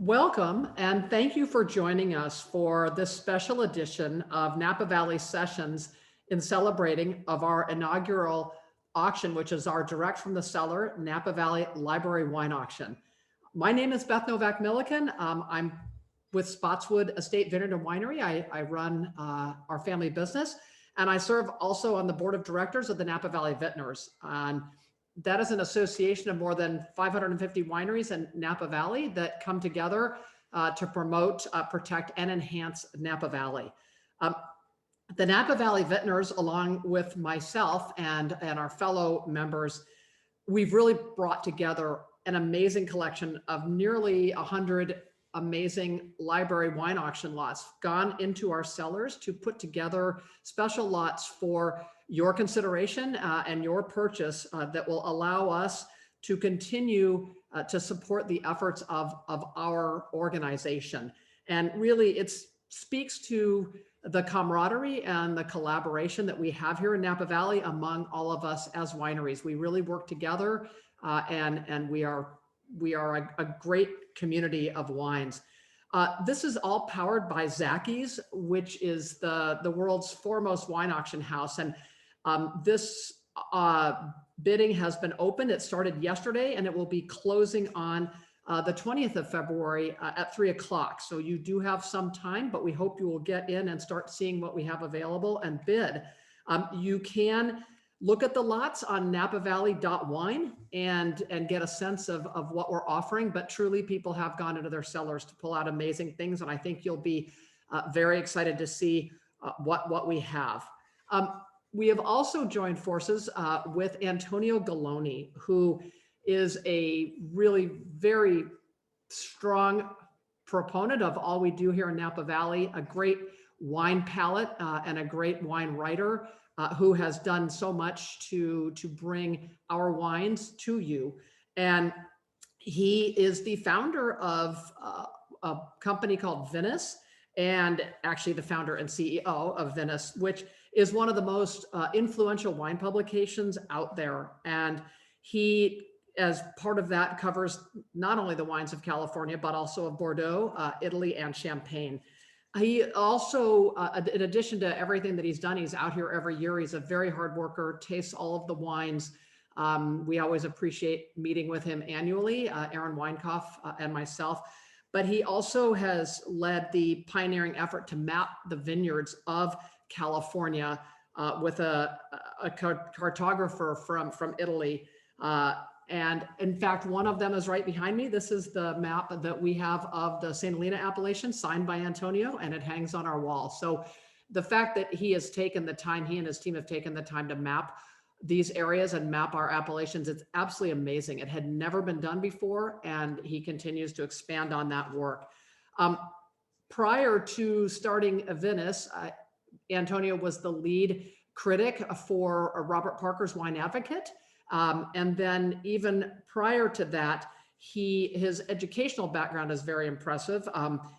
Welcome, and thank you for joining us for this special edition of Napa Valley Sessions in celebrating of our inaugural auction, which is our direct from the cellar Napa Valley Library Wine Auction. My name is Beth Novak-Milliken. I'm with Spotswood Estate Vineyard and Winery. I run our family business, and I serve also on the board of directors of the Napa Valley Vintners. That is an association of more than 550 wineries in Napa Valley that come together to promote, protect, and enhance Napa Valley. The Napa Valley Vintners, along with myself and our fellow members, we've really brought together an amazing collection of nearly 100 amazing library wine auction lots gone into our cellars to put together special lots for your consideration and your purchase that will allow us to continue to support the efforts of our organization. And really, it speaks to the camaraderie and the collaboration that we have here in Napa Valley among all of us as wineries. We really work together and we are a great community of wines. This is all powered by Zacky's, which is the world's foremost wine auction house. And this bidding has been opened. It started yesterday and it will be closing on the 20th of February at 3 o'clock. So you do have some time, but we hope you will get in and start seeing what we have available and bid. You can look at the lots on napavalley.wine and get a sense of what we're offering, but truly people have gone into their cellars to pull out amazing things. And I think you'll be very excited to see what we have. We have also joined forces with Antonio Galloni, who is a really very strong proponent of all we do here in Napa Valley, a great wine palate and a great wine writer who has done so much to bring our wines to you. And he is the founder of a company called Vinous, and actually the founder and CEO of Vinous, which is one of the most influential wine publications out there. And he, as part of that, covers not only the wines of California, but also of Bordeaux, Italy, and Champagne. He also, in addition to everything that he's done, he's out here every year. He's a very hard worker, tastes all of the wines. We always appreciate meeting with him annually, Aaron Weinkauf and myself. But he also has led the pioneering effort to map the vineyards of California with a cartographer from Italy. And in fact, one of them is right behind me. This is the map that we have of the St. Helena appellation signed by Antonio, and it hangs on our wall. So the fact that he has taken the time, he and his team have taken the time to map these areas and map our appellations, it's absolutely amazing. It had never been done before, and he continues to expand on that work. Prior to starting Vinous, Antonio was the lead critic for Robert Parker's Wine Advocate. And then even prior to that, his educational background is very impressive.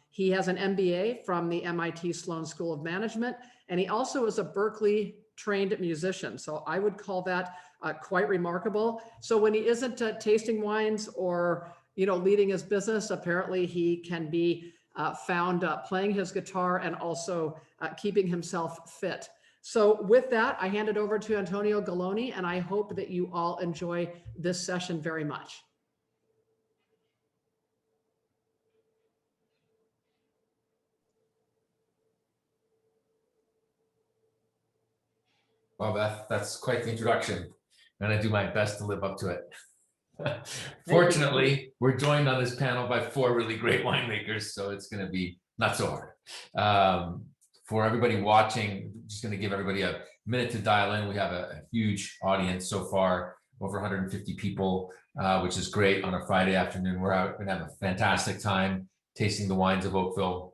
He has an MBA from the MIT Sloan School of Management, and he also is a Berkeley trained musician. So I would call that quite remarkable. So when he isn't tasting wines or leading his business, apparently he can be found playing his guitar and also keeping himself fit. So with that, I hand it over to Antonio Galloni, and I hope that you all enjoy this session very much. Well, Beth, that's quite the introduction, and I do my best to live up to it. Fortunately, we're joined on this panel by 4 really great winemakers, so it's going to be not so hard. For everybody watching, just going to give everybody a minute to dial in. We have a huge audience so far, over 150 people, which is great on a Friday afternoon. We're out going to have a fantastic time tasting the wines of Oakville,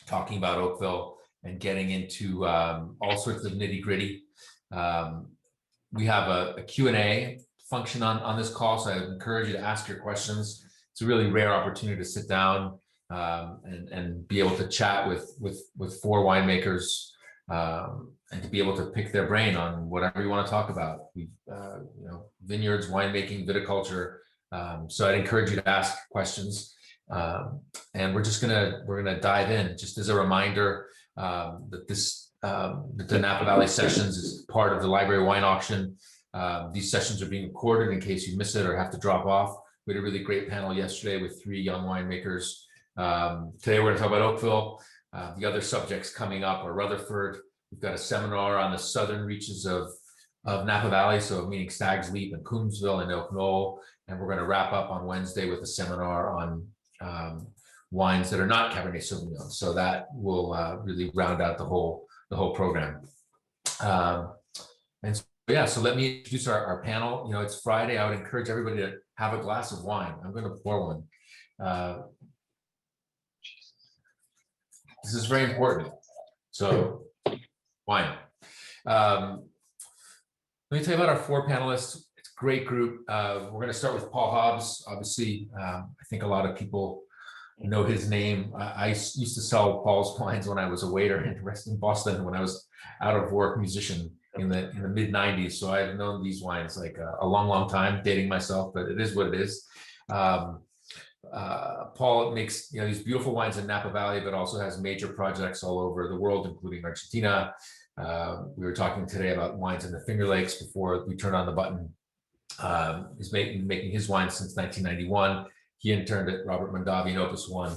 talking about Oakville, and getting into all sorts of nitty gritty. We have a Q&A function on this call, so I encourage you to ask your questions. It's a really rare opportunity to sit down and be able to chat with 4 winemakers and to be able to pick their brain on whatever you want to talk about. Vineyards, winemaking, viticulture. So I'd encourage you to ask questions. And we're gonna dive in. Just as a reminder, that the Napa Valley sessions is part of the library wine auction. These sessions are being recorded in case you miss it or have to drop off. We had a really great panel yesterday with 3 young winemakers. Today we're going to talk about Oakville. The other subjects coming up are Rutherford. We've got a seminar on the southern reaches of Napa Valley, so meaning Stag's Leap and Coombsville and Oak Knoll. And we're going to wrap up on Wednesday with a seminar on wines that are not Cabernet Sauvignon. So that will really round out the whole program. And so, yeah, so let me introduce our panel. You know, it's Friday. I would encourage everybody to have a glass of wine. I'm going to pour one. This is very important. So, wine. Let me tell you about our 4 panelists. It's a great group. We're going to start with Paul Hobbs. Obviously, I think a lot of people know his name. I used to sell Paul's wines when I was a waiter in Boston when I was out of work musician in the mid 90s. So I've known these wines like a long time, dating myself, but it is what it is. Paul makes these beautiful wines in Napa Valley, but also has major projects all over the world, including Argentina. We were talking today about wines in the Finger Lakes before we turned on the button. He's making his wines since 1991. He interned at Robert Mondavi in Opus One,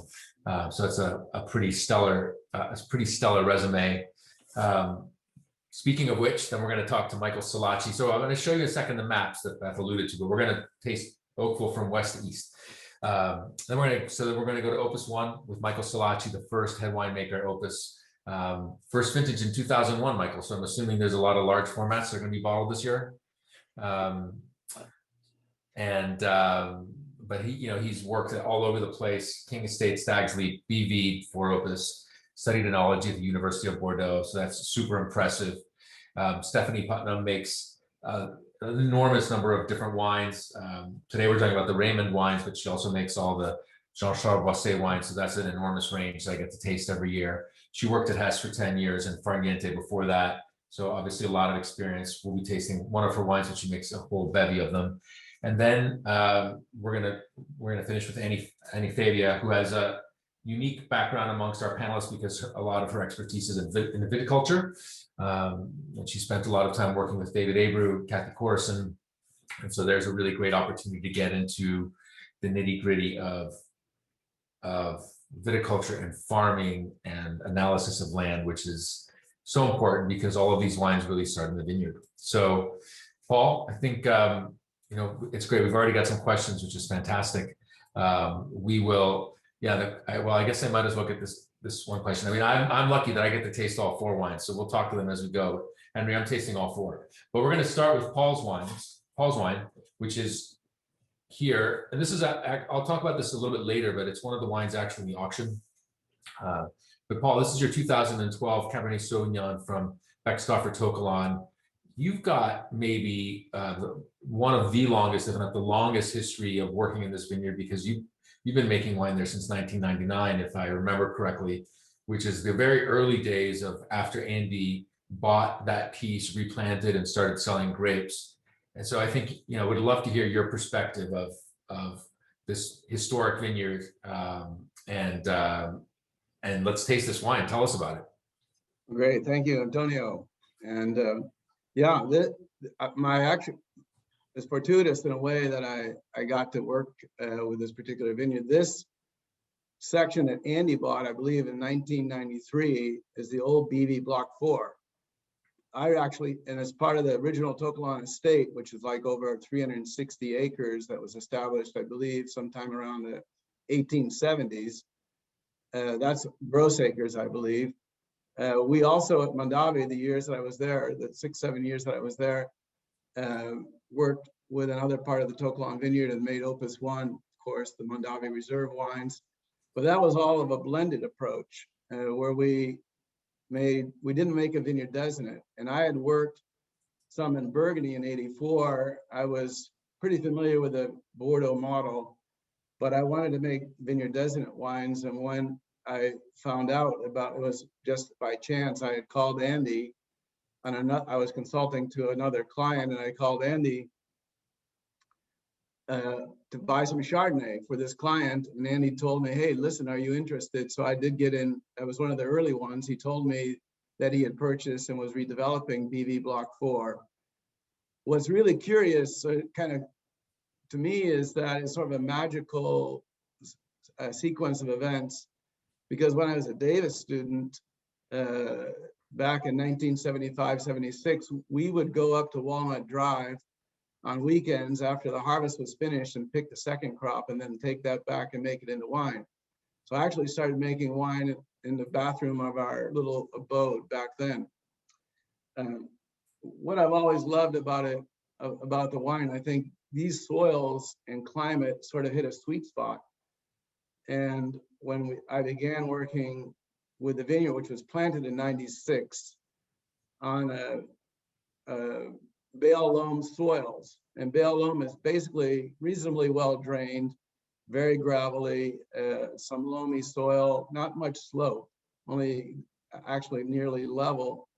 so it's a pretty stellar resume. Speaking of which, then we're going to talk to Michael Solacci. So I'm going to show you in a second the maps that Beth alluded to, but we're going to taste Oakville from west to east. Then we're going to go to Opus One with Michael Solacci, the first head winemaker at Opus. First vintage in 2001, Michael. So I'm assuming there's a lot of large formats that are going to be bottled this year. But he's worked all over the place. King Estate, Stag's Leap, BV for Opus, studied enology at the University of Bordeaux. So that's super impressive. Stephanie Putnam makes an enormous number of different wines. Today we're talking about the Raymond wines, but she also makes all the Jean-Charles Boisset wines. So that's an enormous range that I get to taste every year. She worked at Hess for 10 years and Farniente before that. So obviously a lot of experience. We'll be tasting one of her wines, but she makes a whole bevy of them. And then we're gonna finish with Annie Fabia, who has a unique background amongst our panelists because a lot of her expertise is in the viticulture. And she spent a lot of time working with David Abreu, Kathy Corson. And so there's a really great opportunity to get into the nitty-gritty of viticulture and farming and analysis of land, which is so important because all of these wines really start in the vineyard. So, Paul, I think it's great. We've already got some questions, which is fantastic. We will, I guess I might as well get this one question. I mean, I'm lucky that I get to taste all 4 wines, so we'll talk to them as we go. Henry, I'm tasting all 4, but we're going to start with Paul's wine, which is here, and this is I'll talk about this a little bit later, but it's one of the wines actually in the auction. But Paul, this is your 2012 Cabernet Sauvignon from Beckstoffer To Kalon. You've got maybe one of the longest, if not the longest, history of working in this vineyard because you've been making wine there since 1999, if I remember correctly, which is the very early days of after Andy bought that piece, replanted, and started selling grapes. And so I think would love to hear your perspective of this historic vineyard, and let's taste this wine. Tell us about it. Great, thank you, Antonio. And my action is fortuitous in a way that I got to work with this particular vineyard. This section that Andy bought, I believe in 1993, is the old BV Block 4. And as part of the original To Kalon estate, which is like over 360 acres that was established, I believe, sometime around the 1870s. That's gross acres, I believe. We also at Mondavi, the years that I was there, the 6-7 years that I was there, worked with another part of the To Kalon vineyard and made Opus One, of course, the Mondavi Reserve wines. But that was all of a blended approach where we didn't make a vineyard designate. And I had worked some in Burgundy in '84. I was pretty familiar with the Bordeaux model, but I wanted to make vineyard designate wines. And when I found out about it, was just by chance, I had called Andy I was consulting to another client, and I called Andy to buy some Chardonnay for this client. And Andy told me, hey, listen, are you interested? So I did get in. I was one of the early ones. He told me that he had purchased and was redeveloping BV Block 4. What's really curious, kind of to me, is that it's sort of a magical sequence of events, because when I was a Davis student back in 1975, 76, we would go up to Walnut Drive on weekends after the harvest was finished and pick the second crop and then take that back and make it into wine. So I actually started making wine in the bathroom of our little abode back then. What I've always loved about it, about the wine, I think these soils and climate sort of hit a sweet spot. And when I began working with the vineyard, which was planted in '96 on a Bale loam soils, and Bale loam is basically reasonably well drained, very gravelly, some loamy soil, not much slope, only actually nearly level.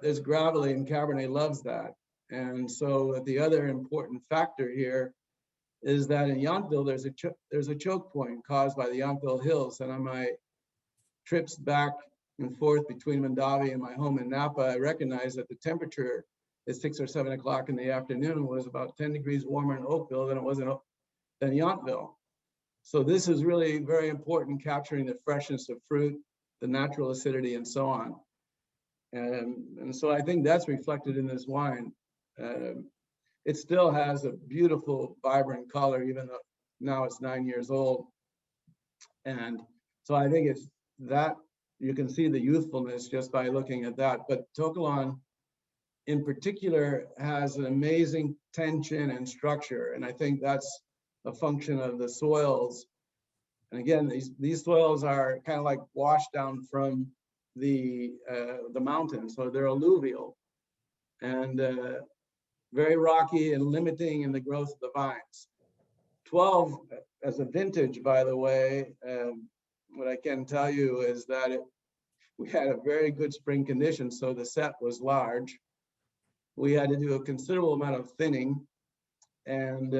There's gravelly, and Cabernet loves that. And so the other important factor here is that in Yountville, there's a choke point caused by the Yountville Hills. And on my trips back and forth between Mondavi and my home in Napa, I recognized that the temperature at 6 or 7 o'clock in the afternoon was about 10 degrees warmer in Oakville than it was in Yountville. So this is really very important, capturing the freshness of fruit, the natural acidity, and so on. And so I think that's reflected in this wine. It still has a beautiful, vibrant color, even though now it's 9 years old. And so I think it's that, you can see the youthfulness just by looking at that. But To Kalon in particular has an amazing tension and structure. And I think that's a function of the soils. And again, these soils are kind of like washed down from the mountains. So they're alluvial and very rocky and limiting in the growth of the vines. 12 as a vintage, by the way, what I can tell you is that we had a very good spring condition, so the set was large. We had to do a considerable amount of thinning, and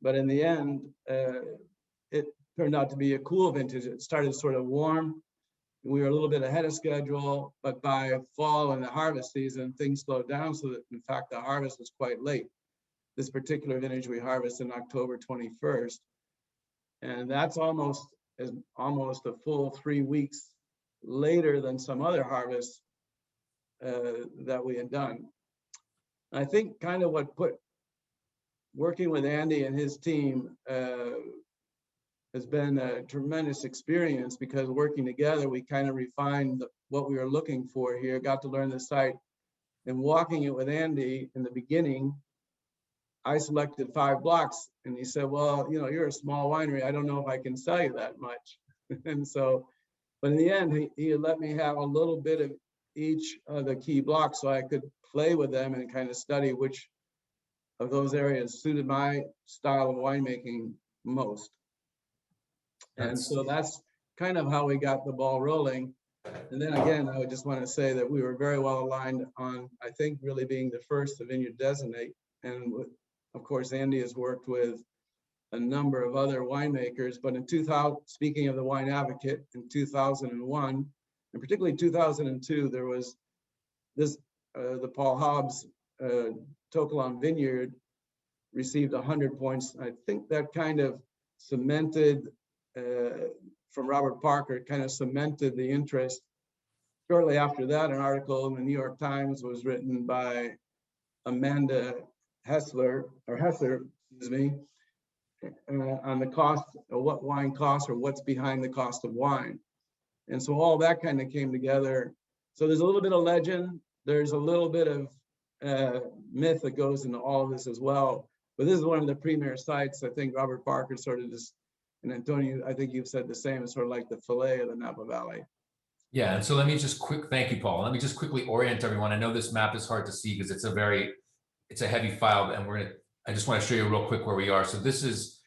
but in the end, it turned out to be a cool vintage. It started sort of warm. We were a little bit ahead of schedule, but by fall and the harvest season, things slowed down so that, in fact, the harvest was quite late. This particular vintage we harvested on October 21st, and that's almost a full 3 weeks later than some other harvests that we had done. I think kind of what put working with Andy and his team has been a tremendous experience, because working together, we kind of refined what we were looking for here, got to learn the site. And walking it with Andy in the beginning, I selected 5 blocks, and he said, well, you know, you're a small winery. I don't know if I can sell you that much. And so, but in the end, he let me have a little bit of each of the key blocks so I could play with them and kind of study which of those areas suited my style of winemaking most. And so that's kind of how we got the ball rolling. And then again, I would just want to say that we were very well aligned on, I think, really being the first to vineyard designate. And of course, Andy has worked with a number of other winemakers, but in 2000, speaking of the Wine Advocate, in 2001, and particularly 2002, there was this, the Paul Hobbs To Kalon Vineyard received 100 points. I think that kind of cemented, from Robert Parker, kind of cemented the interest. Shortly after that, an article in the New York Times was written by Amanda Hessler, excuse me, on the cost of what wine costs, or what's behind the cost of wine. And so all that kind of came together. So there's a little bit of legend, there's a little bit of myth that goes into all of this as well. But this is one of the premier sites. I think Robert Parker sort of just, and Antonio, I think you've said the same, it's sort of like the fillet of the Napa Valley. Yeah, and so let me just thank you, Paul. Let me just quickly orient everyone. I know this map is hard to see because it's a heavy file, and I just want to show you real quick where we are. So this is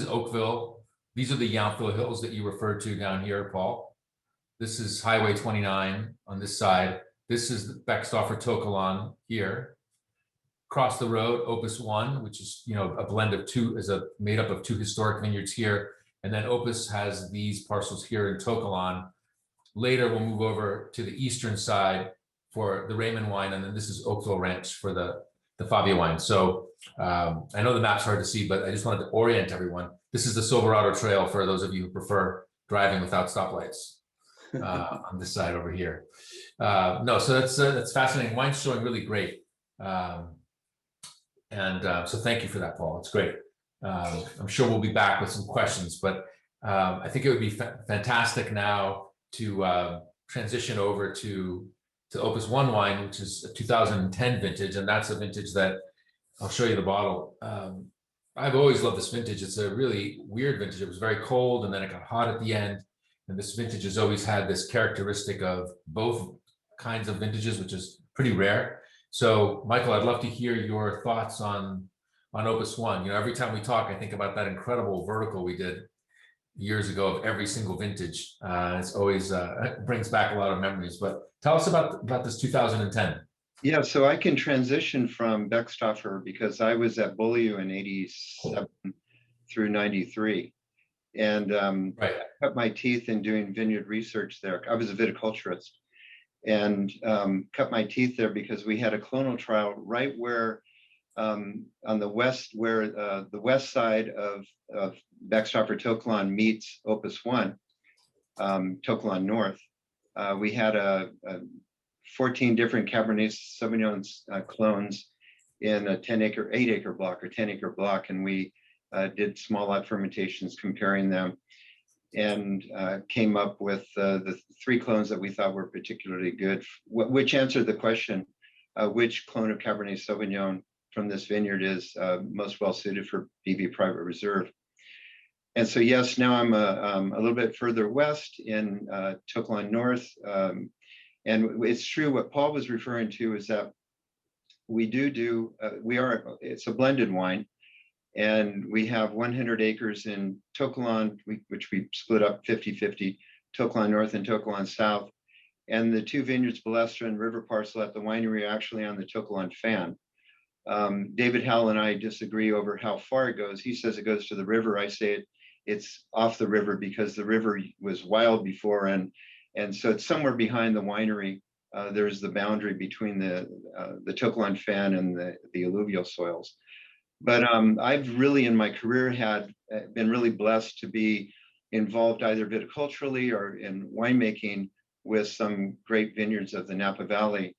Oakville. These are the Yountville Hills that you referred to down here, Paul. This is Highway 29 on this side. This is Beckstoffer To Kalon here. across the road, Opus One, which is, you know, a blend of two, made up of two historic vineyards here. And then Opus has these parcels here in Tokelon. Later, we'll move over to the eastern side for the Raymond wine, and then this is Oakville Ranch for the Fabia wine. So I know the map's hard to see, but I just wanted to orient everyone. This is the Silverado Trail for those of you who prefer driving without stoplights on this side over here. No, so that's fascinating. Wine's showing really great. So thank you for that, Paul. It's great. I'm sure we'll be back with some questions, but I think it would be fantastic now to transition over to Opus One wine, which is a 2010 vintage, and that's a vintage that I'll show you the bottle. I've always loved this vintage. It's a really weird vintage. It was very cold, and then it got hot at the end. And this vintage has always had this characteristic of both kinds of vintages, which is pretty rare. So, Michael, I'd love to hear your thoughts on Opus One. You know, every time we talk, I think about that incredible vertical we did years ago of every single vintage. It's always it brings back a lot of memories. But tell us about this 2010. Yeah, so I can transition from Beckstoffer because I was at Beaulieu in 87 through 93. And Right. I cut my teeth in doing vineyard research there. I was a viticulturist and cut my teeth there because we had a clonal trial right where on the west, where the west side of Beckstoffer Tokelon meets Opus One, Tokelon North. We had a 14 different Cabernet Sauvignon clones in a 8-acre block or 10-acre block, and we did small lot fermentations comparing them, and came up with the 3 clones that we thought were particularly good, which answered the question, which clone of Cabernet Sauvignon from this vineyard is most well suited for BV Private Reserve. And so, yes, now I'm a little bit further west in Tokelon North. And it's true what Paul was referring to is that we it's a blended wine. And we have 100 acres in Tokelon, which we split up 50-50, Tokelon North and Tokelon South. And the 2 vineyards, Balestra and River Parcel at the winery, are actually on the Tokelon Fan. David Howell and I disagree over how far it goes. He says it goes to the river. I say it's off the river because the river was wild before. And so it's somewhere behind the winery. There's the boundary between the Tokelon Fan and the alluvial soils. But I've really, in my career, been really blessed to be involved either viticulturally or in winemaking with some great vineyards of the Napa Valley.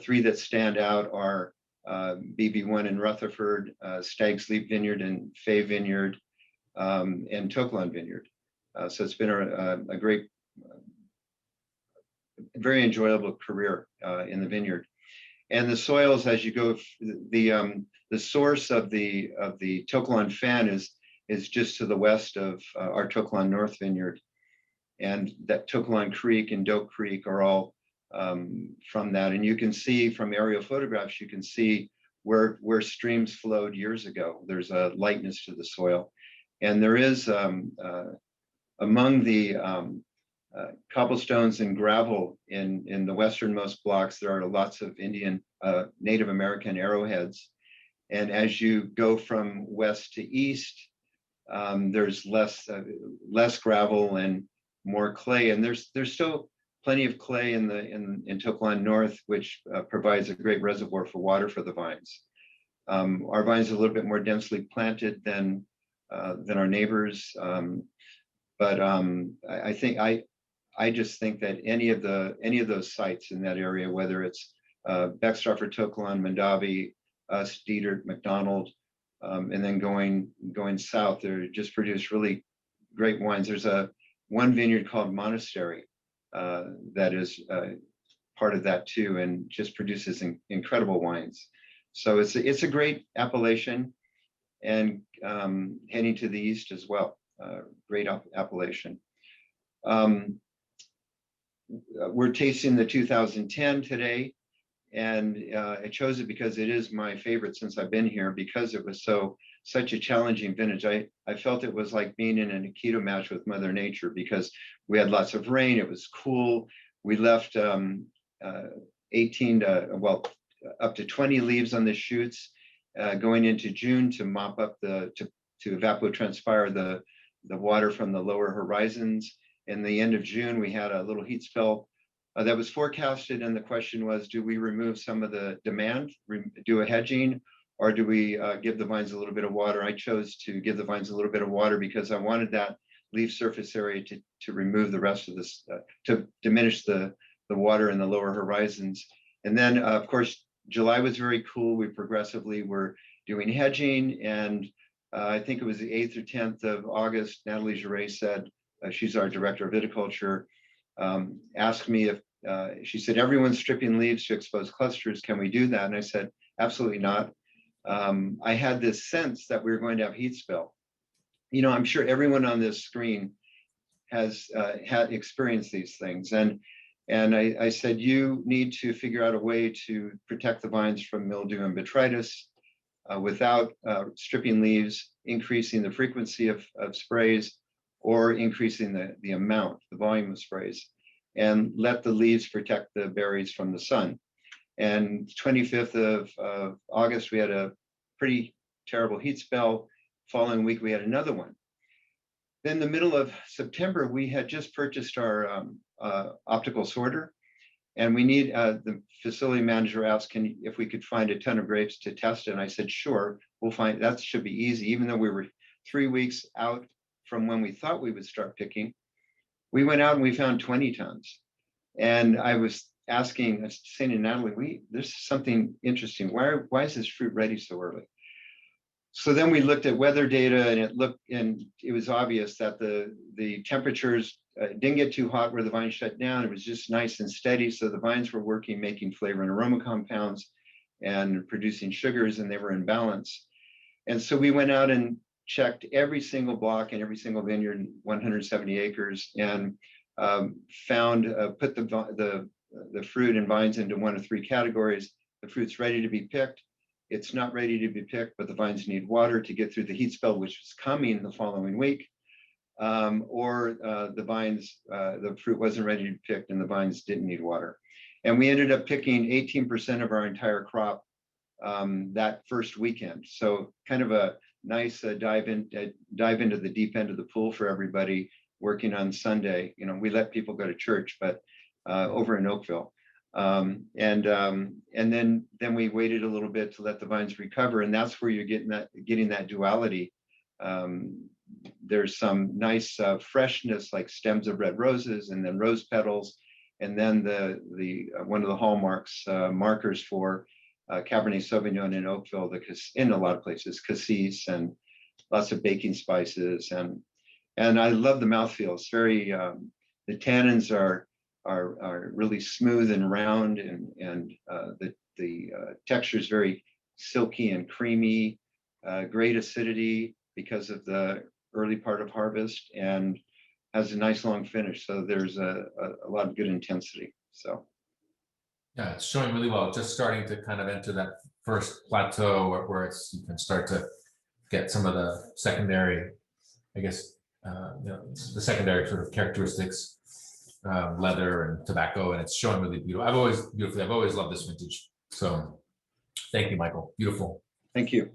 3 that stand out are BV1 in Rutherford, Stag's Leap Vineyard and Fay Vineyard, and Tokelon Vineyard. So it's been a great, very enjoyable career in the vineyard. And the soils, as you go, the source of the Tokelon Fan is just to the west of our Tokelon North vineyard, and that Tokelon Creek and Doak Creek are all from that. And you can see from aerial photographs, you can see where streams flowed years ago. There's a lightness to the soil, and there is among the cobblestones and gravel in the westernmost blocks, there are lots of Native American arrowheads. And as you go from west to east, there's less gravel and more clay. And there's still plenty of clay in Tokelon North, which provides a great reservoir for water for the vines. Our vines are a little bit more densely planted than our neighbors, but I just think that any of those sites in that area, whether it's Beckstoffer, Tokelon, Mondavi, Steedert, McDonald, and then going south, they just produce really great wines. There's one vineyard called Monastery that is part of that too, and just produces incredible wines. So it's a great appellation, and heading to the east as well, great appellation. We're tasting the 2010 today, and I chose it because it is my favorite since I've been here, because it was such a challenging vintage. I felt it was like being in an Aikido match with Mother Nature, because we had lots of rain, it was cool. We left up to 20 leaves on the shoots going into June to mop up to evapotranspire the water from the lower horizons. In the end of June, we had a little heat spell that was forecasted, and the question was, do we remove some of the demand, do a hedging, or do we give the vines a little bit of water? I chose to give the vines a little bit of water because I wanted that leaf surface area to remove the rest of this, to diminish the water in the lower horizons. And then, of course, July was very cool. We progressively were doing hedging, and I think it was the 8th or 10th of August, Natalie Giray said, she's our director of viticulture, asked me if, she said, everyone's stripping leaves to expose clusters. Can we do that? And I said, absolutely not. I had this sense that we were going to have heat spell. You know, I'm sure everyone on this screen has had experienced these things. And I said, you need to figure out a way to protect the vines from mildew and botrytis without stripping leaves, increasing the frequency of sprays, or increasing the amount, the volume of sprays, and let the leaves protect the berries from the sun. And 25th of August, we had a pretty terrible heat spell. Following week, we had another one. Then the middle of September, we had just purchased our optical sorter, and we need, the facility manager asked if we could find a ton of grapes to test it. And I said, sure, we'll find, that should be easy. Even though we were 3 weeks out from when we thought we would start picking, we went out and we found 20 tons. And I was saying to Natalie, there's something interesting. Why is this fruit ready so early? So then we looked at weather data, and it was obvious that the temperatures didn't get too hot where the vines shut down. It was just nice and steady. So the vines were working, making flavor and aroma compounds and producing sugars, and they were in balance. And so we went out and checked every single block and every single vineyard, 170 acres, and put the fruit and vines into 1 of 3 categories. The fruit's ready to be picked. It's not ready to be picked, but the vines need water to get through the heat spell, which is coming the following week. Or the fruit wasn't ready to be picked and the vines didn't need water. And we ended up picking 18% of our entire crop that first weekend. So kind of a nice dive into the deep end of the pool for everybody working on Sunday. You know, we let people go to church, but over in Oakville. And then we waited a little bit to let the vines recover, and that's where you're getting that duality. There's some nice freshness, like stems of red roses, and then rose petals, and then the one of the hallmarks markers for Cabernet Sauvignon in Oakville, in a lot of places, cassis and lots of baking spices, and I love the mouthfeel. It's very the tannins are really smooth and round, and the texture is very silky and creamy, great acidity because of the early part of harvest, and has a nice long finish. So there's a lot of good intensity. So yeah, it's showing really well. Just starting to kind of enter that first plateau where you can start to get some of the secondary, I guess, the secondary sort of characteristics, leather and tobacco, and it's showing really beautiful. I've always loved this vintage. So thank you, Michael. Beautiful. thank you.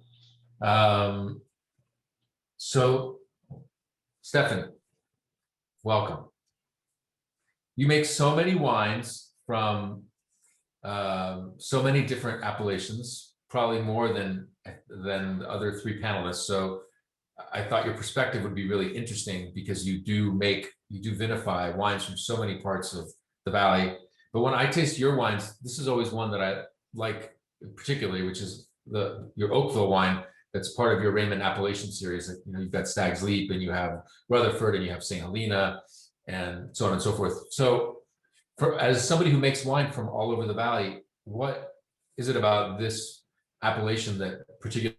So Stefan, welcome. You make so many wines from so many different appellations, probably more than the other 3 panelists. So I thought your perspective would be really interesting, because you do vinify wines from so many parts of the valley. But when I taste your wines, this is always one that I like particularly, which is your Oakville wine. That's part of your Raymond Appellation series. You know, you've got Stag's Leap, and you have Rutherford, and you have St. Helena, and so on and so forth. So as somebody who makes wine from all over the valley, what is it about this appellation that particularly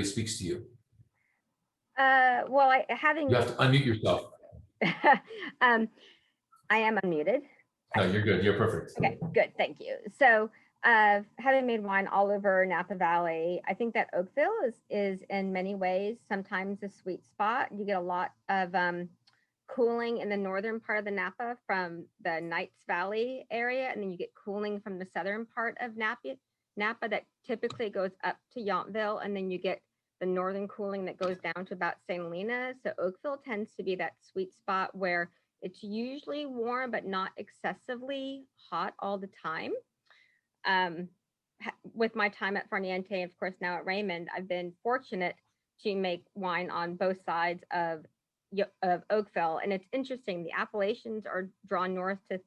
speaks to you? Well, You have to unmute yourself. I am unmuted. No, you're good. You're perfect. Okay, good. Thank you. So, having made wine all over Napa Valley, I think that Oakville is in many ways sometimes a sweet spot. You get a lot of cooling in the northern part of the Napa from the Knights Valley area, and then you get cooling from the southern part of Napa that typically goes up to Yountville, and then you get the northern cooling that goes down to about St. Helena. So Oakville tends to be that sweet spot where it's usually warm, but not excessively hot all the time. With my time at Farniente, of course, now at Raymond, I've been fortunate to make wine on both sides of Oakville. And it's interesting, the appellations are drawn north to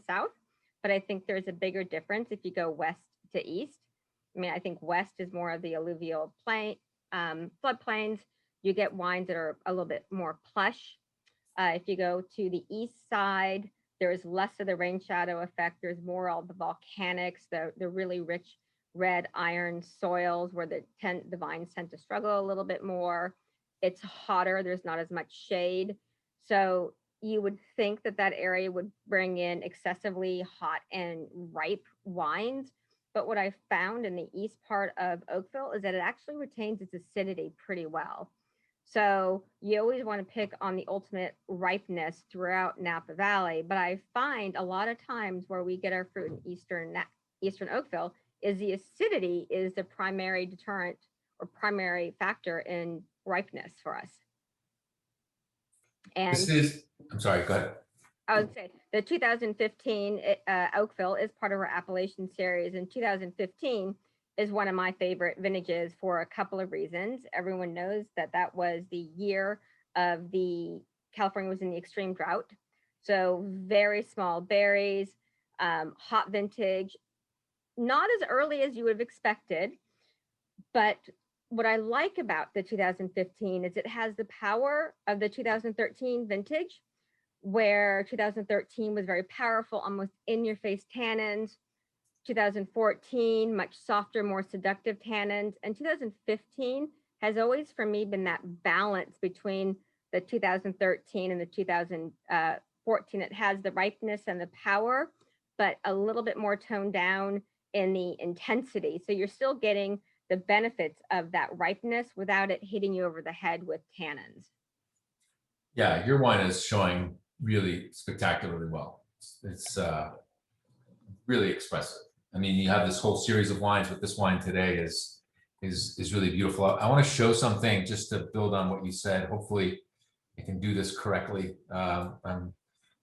south, but I think there's a bigger difference if you go west to east. I mean, I think west is more of the alluvial plain, floodplains. You get wines that are a little bit more plush. If you go to the east side, there's less of the rain shadow effect. There's more of the volcanics, the really rich red iron soils where the vines tend to struggle a little bit more. It's hotter. There's not as much shade. So you would think that that area would bring in excessively hot and ripe wines. But what I found in the east part of Oakville is that it actually retains its acidity pretty well. So you always want to pick on the ultimate ripeness throughout Napa Valley. But I find a lot of times where we get our fruit in Eastern Oakville is the acidity is the primary deterrent or primary factor in ripeness for us. And I'm sorry, go ahead. I would say the 2015 Oakville is part of our Appalachian series, and 2015 is one of my favorite vintages for a couple of reasons. Everyone knows that that was the year of California was in the extreme drought. So very small berries, hot vintage, not as early as you would have expected. But what I like about the 2015 is it has the power of the 2013 vintage, where 2013 was very powerful, almost in-your-face tannins. 2014, much softer, more seductive tannins. And 2015 has always, for me, been that balance between the 2013 and the 2014. It has the ripeness and the power, but a little bit more toned down in the intensity. So you're still getting the benefits of that ripeness without it hitting you over the head with tannins. Yeah, your wine is showing really spectacularly well. It's really expressive. I mean, you have this whole series of wines, but this wine today is really beautiful. I want to show something just to build on what you said. Hopefully I can do this correctly. I'm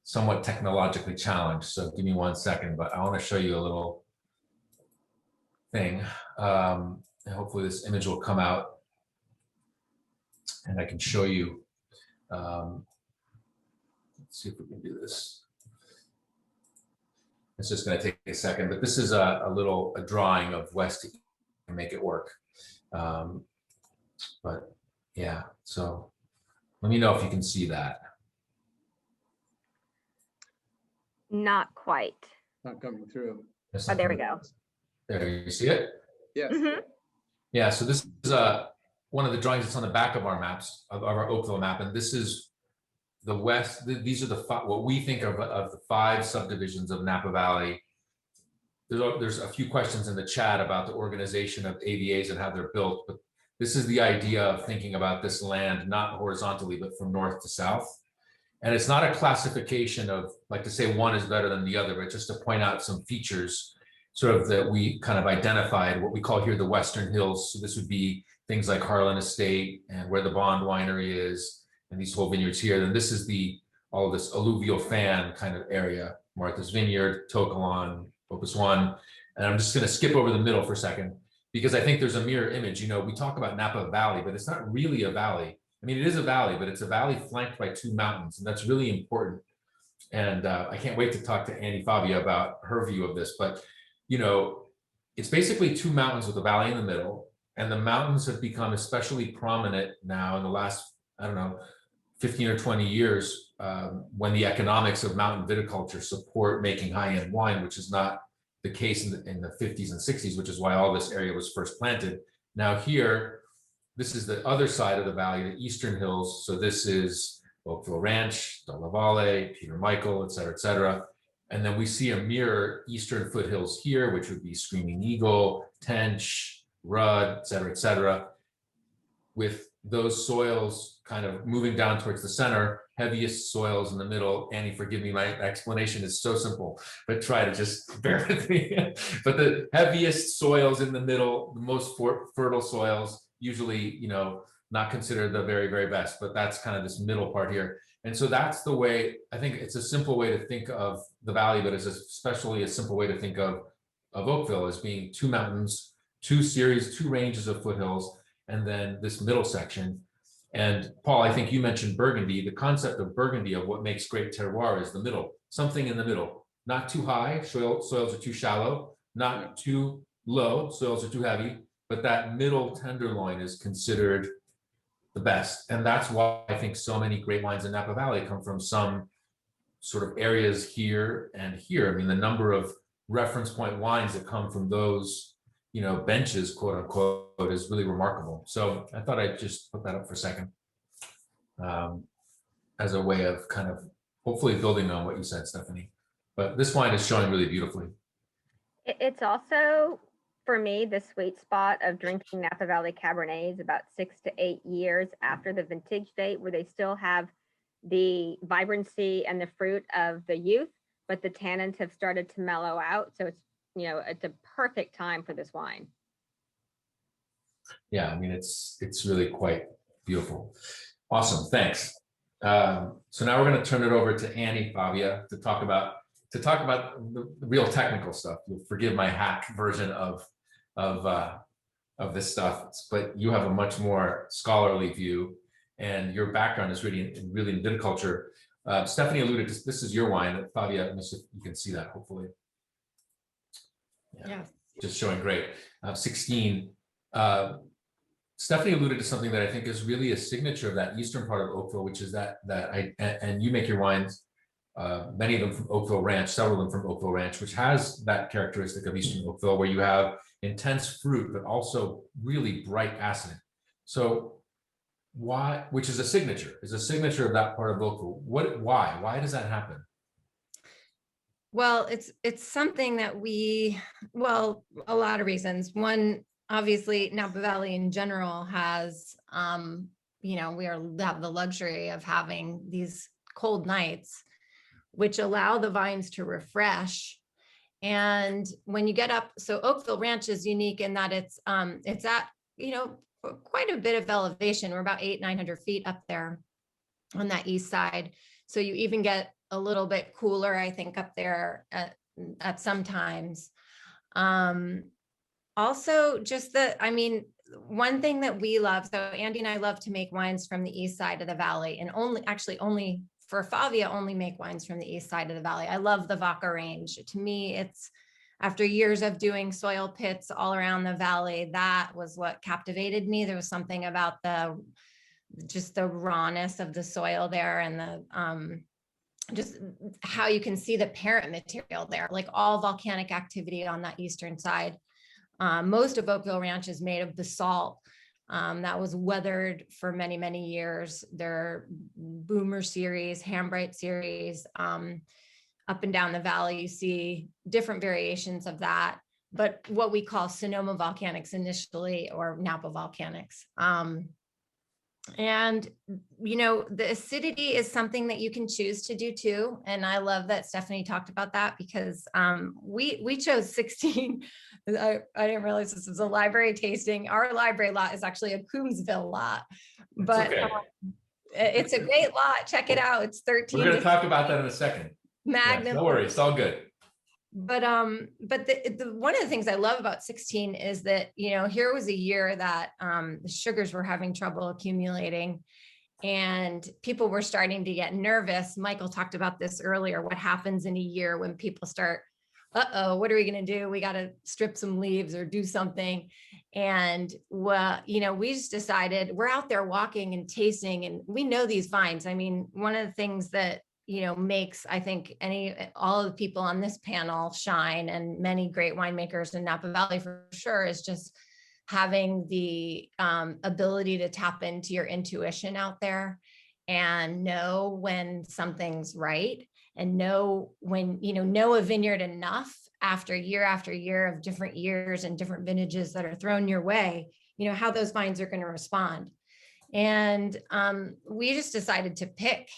somewhat technologically challenged, so give me 1 second, but I want to show you a little thing. And hopefully this image will come out and I can show you. Let's see if we can do this. It's just going to take a second, but this is a drawing of west to east and make it work. But yeah, so let me know if you can see that. Not quite. Not coming through. Oh, there we go. There, you see it? Yes. Mm-hmm. Yeah, so this is one of the drawings that's on the back of our maps, of our Oakville map, and this is the west. These are what we think of the 5 subdivisions of Napa Valley. There's a few questions in the chat about the organization of AVAs and how they're built, but this is the idea of thinking about this land not horizontally, but from north to south. And it's not a classification of like to say one is better than the other, but just to point out some features sort of that we kind of identified, what we call here the Western Hills. So this would be things like Harlan Estate and where the Bond Winery is, and these whole vineyards here. Then this is all of this alluvial fan kind of area, Martha's Vineyard, Tokelon, Opus One. And I'm just going to skip over the middle for a second because I think there's a mirror image. You know, we talk about Napa Valley, but it's not really a valley. I mean, it is a valley, but it's a valley flanked by 2 mountains, and that's really important. And I can't wait to talk to Annie Fabia about her view of this. But, you know, it's basically 2 mountains with a valley in the middle, and the mountains have become especially prominent now in the last, I don't know, 15 or 20 years when the economics of mountain viticulture support making high-end wine, which is not the case in the 50s and 60s, which is why all this area was first planted. Now here, this is the other side of the valley, the Eastern Hills. So this is Oakville Ranch, Della Valle, Peter Michael, et cetera, et cetera. And then we see a mirror Eastern foothills here, which would be Screaming Eagle, Tench, Rudd, et cetera, with those soils kind of moving down towards the center heaviest soils in the middle. Annie, forgive me, my explanation is so simple, but try to just bear with me. But the heaviest soils in the middle, the most fertile soils, usually, you know, not considered the very, very best, but that's kind of this middle part here. And so that's the way, I think it's a simple way to think of the valley, but it's especially a simple way to think of Oakville as being two mountains, two ranges of foothills, and then this middle section. And Paul, I think you mentioned Burgundy. The concept of Burgundy, of what makes great terroir, is the middle, something in the middle, not too high, soils are too shallow, not too low, soils are too heavy, but that middle tenderloin is considered the best. And that's why I think so many great wines in Napa Valley come from some sort of areas here and here. I mean, the number of reference point wines that come from those, you know, benches, quote unquote, is really remarkable. So I thought I'd just put that up for a second, as a way of kind of hopefully building on what you said, Stephanie. But this wine is showing really beautifully. It's also, for me, the sweet spot of drinking Napa Valley Cabernets about 6 to 8 years after the vintage date, where they still have the vibrancy and the fruit of the youth, but the tannins have started to mellow out. So it's, you know, it's a perfect time for this wine. Yeah, I mean, it's really quite beautiful. Awesome, thanks. So now we're going to turn it over to Annie Favia to talk about the real technical stuff. You'll forgive my hack version of this stuff, but you have a much more scholarly view, and your background is really in viticulture. Stephanie alluded to, this is your wine, Favia. You can see that, hopefully. Yeah. Just showing great. 16. Stephanie alluded to something that I think is really a signature of that eastern part of Oakville, which is that and you make your wines, many of them from Oakville Ranch, several of them from Oakville Ranch, which has that characteristic of eastern Oakville, where you have intense fruit, but also really bright acid. So why, which is a signature of that part of Oakville. Why does that happen? Well, it's something that well, a lot of reasons. One, obviously, Napa Valley in general has, you know, we have the luxury of having these cold nights, which allow the vines to refresh. And when you get up, so Oakville Ranch is unique in that it's at, you know, quite a bit of elevation. We're about 800-900 feet up there on that east side. So you even get a little bit cooler, I think, up there at some times. Also, just one thing that we love, so Andy and I love to make wines from the east side of the valley, and only for Favia, only make wines from the east side of the valley. I love the Vaca range. To me, it's, after years of doing soil pits all around the valley, that was what captivated me. There was something about just the rawness of the soil there, and the just how you can see the parent material there, like all volcanic activity on that eastern side. Most of Oakville Ranch is made of basalt that was weathered for many, many years. Their Boomer series, Hambright series, up and down the valley, you see different variations of that, but what we call Sonoma volcanics initially, or Napa volcanics. And, you know, the acidity is something that you can choose to do too. And I love that Stephanie talked about that, because we chose 16. I didn't realize this was a library tasting. Our library lot is actually a Coombsville lot, but okay. It's a great lot. Check it out. It's 13. We're going to talk about that in a second. Magnum. Yeah, no worries. It's all good. But the one of the things I love about 16 is that, you know, here was a year that the sugars were having trouble accumulating, and people were starting to get nervous. Michael talked about this earlier. What happens in a year when people start, what are we going to do? We got to strip some leaves or do something. And well, you know, we just decided, we're out there walking and tasting, and we know these vines. I mean, one of the things that, you know, makes, I think, all of the people on this panel shine, and many great winemakers in Napa Valley for sure, is just having the ability to tap into your intuition out there and know when something's right, and know when, you know a vineyard enough after year of different years and different vintages that are thrown your way, you know, how those vines are going to respond. And we just decided to pick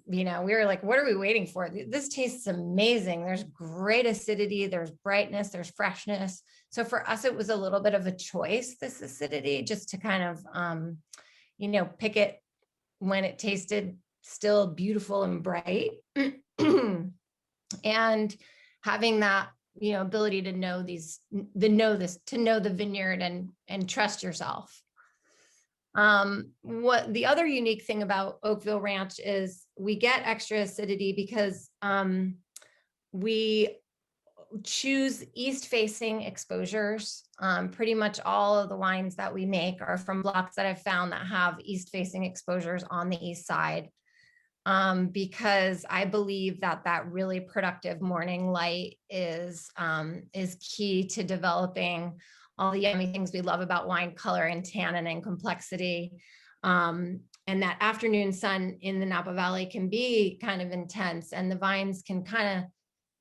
we were like, what are we waiting for? This tastes amazing. There's great acidity, there's brightness, there's freshness. So for us, it was a little bit of a choice, this acidity, just to kind of, pick it when it tasted still beautiful and bright. And having that, ability to know the vineyard and trust yourself. What the other unique thing about Oakville Ranch is we get extra acidity because we choose east-facing exposures. Pretty much all of the wines that we make are from blocks that I've found that have east-facing exposures on the east side, because I believe that really productive morning light is key to developing all the yummy things we love about wine: color and tannin and complexity. And that afternoon sun in the Napa Valley can be kind of intense, and the vines can kind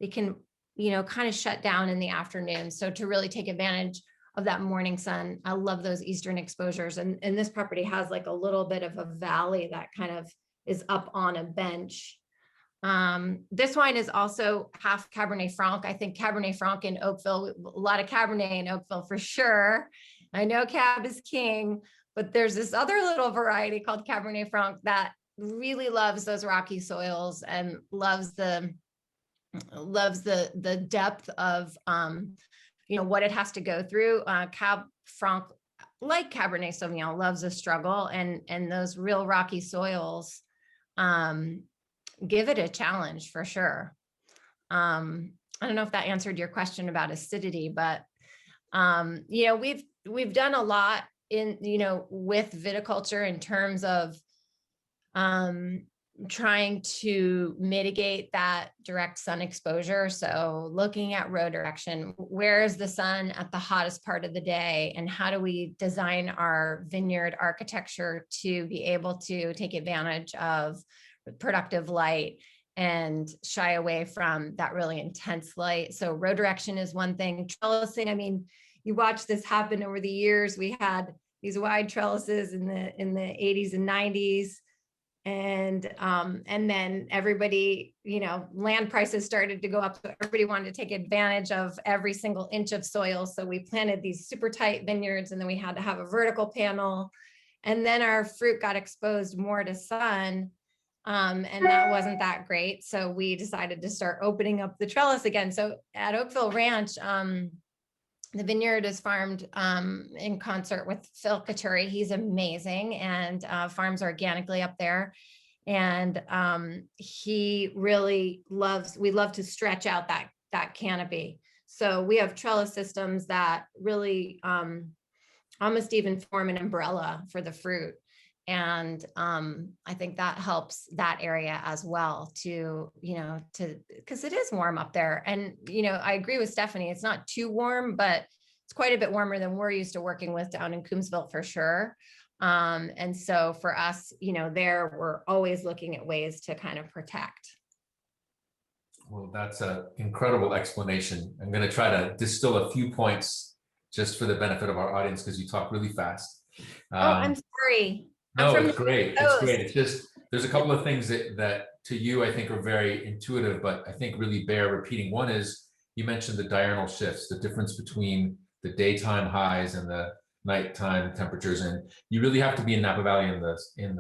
of shut down in the afternoon. So to really take advantage of that morning sun, I love those eastern exposures. And this property has like a little bit of a valley that kind of is up on a bench. This wine is also half Cabernet Franc. I think Cabernet Franc in Oakville, a lot of Cabernet in Oakville for sure. I know Cab is king, but there's this other little variety called Cabernet Franc that really loves those rocky soils and loves the depth of what it has to go through. Cab Franc, like Cabernet Sauvignon, loves a struggle, and those real rocky soils give it a challenge for sure. I don't know if that answered your question about acidity, but we've done a lot with viticulture in terms of trying to mitigate that direct sun exposure. So looking at row direction, where is the sun at the hottest part of the day, and how do we design our vineyard architecture to be able to take advantage of productive light and shy away from that really intense light. So row direction is one thing. Trellising, I mean, you watch this happen over the years. We had these wide trellises in the 80s and 90s. And then everybody, land prices started to go up. So everybody wanted to take advantage of every single inch of soil. So we planted these super tight vineyards, and then we had to have a vertical panel. And then our fruit got exposed more to sun. And that wasn't that great. So we decided to start opening up the trellis again. So at Oakville Ranch, the vineyard is farmed in concert with Phil Katuri. He's amazing and farms organically up there. And he really we love to stretch out that canopy. So we have trellis systems that really almost even form an umbrella for the fruit. And I think that helps that area as well because it is warm up there. And, I agree with Stephanie, it's not too warm, but it's quite a bit warmer than we're used to working with down in Coombsville for sure. And so for us, there, we're always looking at ways to kind of protect. Well, that's an incredible explanation. I'm going to try to distill a few points just for the benefit of our audience, because you talk really fast. I'm sorry. No, it's great. It's great. It's just, there's a couple of things that to you, I think, are very intuitive, but I think really bear repeating. One is, you mentioned the diurnal shifts, the difference between the daytime highs and the nighttime temperatures. And you really have to be in Napa Valley in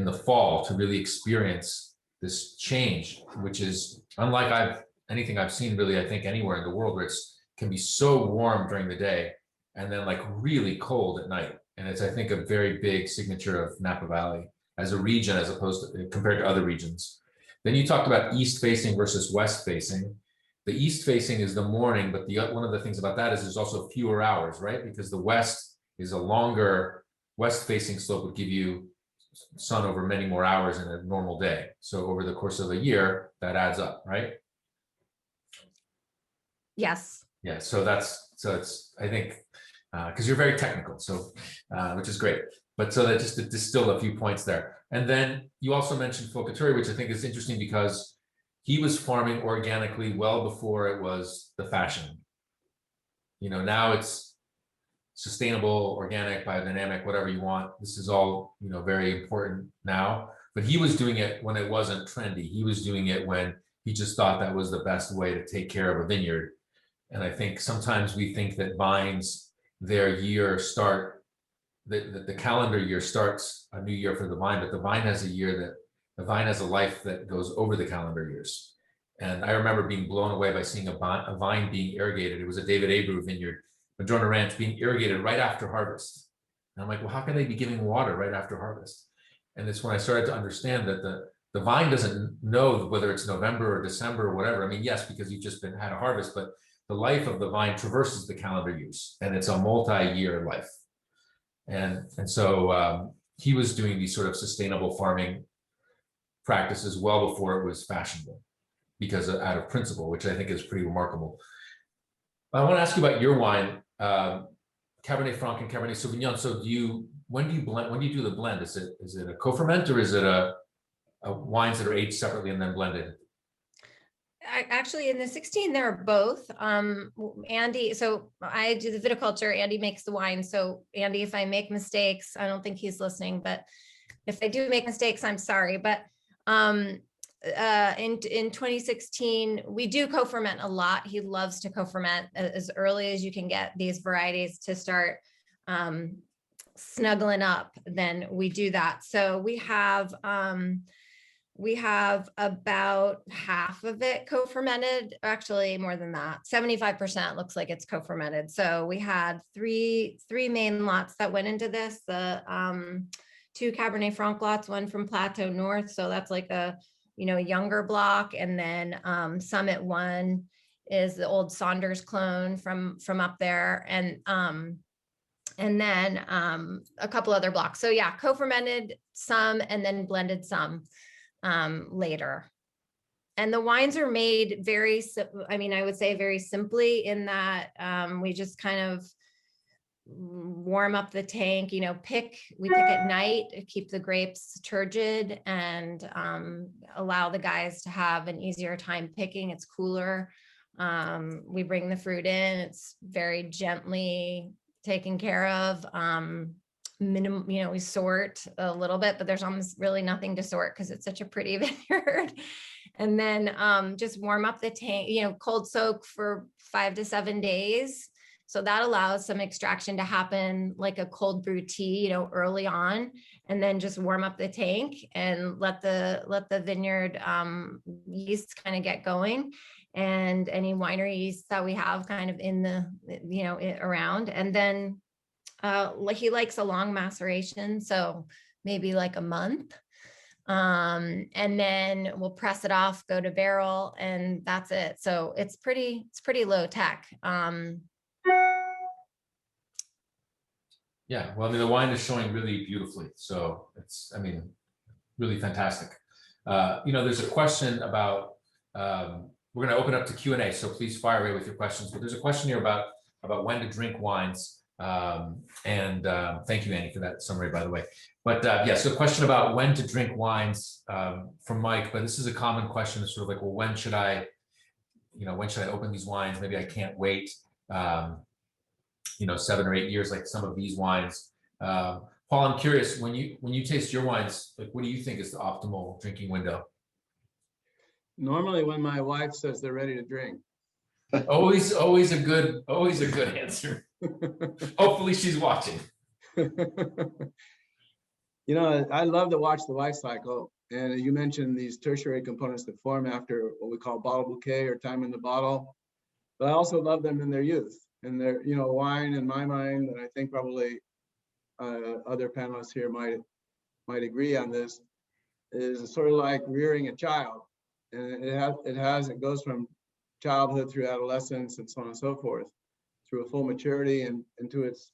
the fall to really experience this change, which is unlike anything I've seen really, I think, anywhere in the world, where can be so warm during the day and then like really cold at night. And it's, I think, a very big signature of Napa Valley as a region, as opposed to compared to other regions. Then you talked about east facing versus west facing. The east facing is the morning, but one of the things about that is there's also fewer hours, right? Because the west is a longer, west facing slope would give you sun over many more hours in a normal day. So over the course of a year, that adds up, right? Yes. Yeah, so it's, I think, because you're very technical, so which is great. But so that just to distill a few points there. And then you also mentioned Phil Katuri, which I think is interesting because he was farming organically well before it was the fashion. Now it's sustainable, organic, biodynamic, whatever you want. This is all, very important now. but he was doing it when it wasn't trendy. He was doing it when he just thought that was the best way to take care of a vineyard. And I think sometimes we think that vines, their year start, the calendar year starts a new year for the vine, but the vine has a vine has a life that goes over the calendar years. And I remember being blown away by seeing a vine being irrigated. It was a David Abreu vineyard, Madrona Ranch, being irrigated right after harvest. And I'm like, well, how can they be giving water right after harvest? And it's when I started to understand that the vine doesn't know whether it's November or December or whatever. I mean, yes, because you've just had a harvest, but the life of the vine traverses the calendar years, and it's a multi-year life. And so he was doing these sort of sustainable farming practices well before it was fashionable, because out of principle, which I think is pretty remarkable. I want to ask you about your wine, Cabernet Franc and Cabernet Sauvignon. So when do you blend? When do you do the blend? Is it a co-ferment, or is it a wines that are aged separately and then blended? Actually, in the 16, there are both. Andy, so I do the viticulture, Andy makes the wine. So Andy, if I make mistakes, I don't think he's listening, but if I do make mistakes, I'm sorry. But in 2016, we do co-ferment a lot. He loves to co-ferment as early as you can get these varieties to start snuggling up, then we do that. So we have about half of it co-fermented, actually more than that. 75% looks like it's co-fermented. So we had three main lots that went into this. The 2 Cabernet Franc lots, one from Plateau North. So that's like a younger block. And then Summit 1 is the old Saunders clone from up there. And then a couple other blocks. So yeah, co-fermented some and then blended some later. And the wines are made I would say very simply, in that we just kind of warm up the tank, we pick at night, keep the grapes turgid, and allow the guys to have an easier time picking. It's cooler. We bring the fruit in, it's very gently taken care of. We sort a little bit, but there's almost really nothing to sort because it's such a pretty vineyard. And then just warm up the tank, cold soak for 5 to 7 days. So that allows some extraction to happen, like a cold brew tea, early on, and then just warm up the tank and let the vineyard yeast kind of get going, and any winery yeast that we have kind of in the, around. And then he likes a long maceration, so maybe like a month. And then we'll press it off, go to barrel, and that's it. So it's pretty low tech. Yeah, well, I mean, the wine is showing really beautifully, so it's, really fantastic. There's a question about, we're going to open up to Q&A, so please fire away with your questions. But there's a question here about when to drink wines. Thank you, Annie, for that summary, by the way. But so a question about when to drink wines from Mike. But this is a common question. It's sort of like, well, when should I open these wines? Maybe I can't wait 7 or 8 years like some of these wines. Paul, I'm curious, when you taste your wines, like, what do you think is the optimal drinking window? Normally when my wife says they're ready to drink. Always a good answer. Hopefully she's watching. I love to watch the life cycle. And you mentioned these tertiary components that form after what we call bottle bouquet or time in the bottle. But I also love them in their youth. And their, wine, in my mind, and I think probably other panelists here might agree on this, is sort of like rearing a child. And it goes from childhood through adolescence and so on and so forth, through a full maturity and into its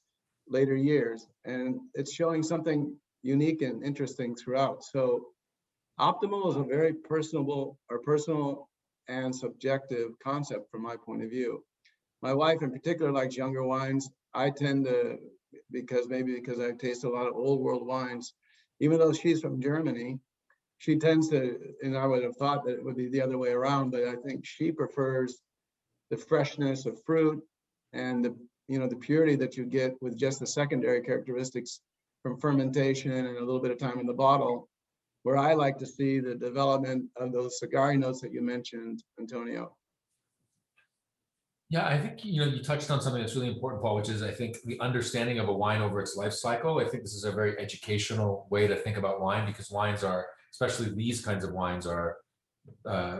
later years. And it's showing something unique and interesting throughout. So optimal is a very personal and subjective concept from my point of view. My wife in particular likes younger wines. I tend to, because I've tasted a lot of old world wines, even though she's from Germany, she tends to, and I would have thought that it would be the other way around, but I think she prefers the freshness of fruit and the purity that you get with just the secondary characteristics from fermentation and a little bit of time in the bottle. where I like to see the development of those cigar notes that you mentioned, Antonio. Yeah, I think, you touched on something that's really important, Paul, which is, I think, the understanding of a wine over its life cycle. I think this is a very educational way to think about wine, because wines are, especially these kinds of wines, are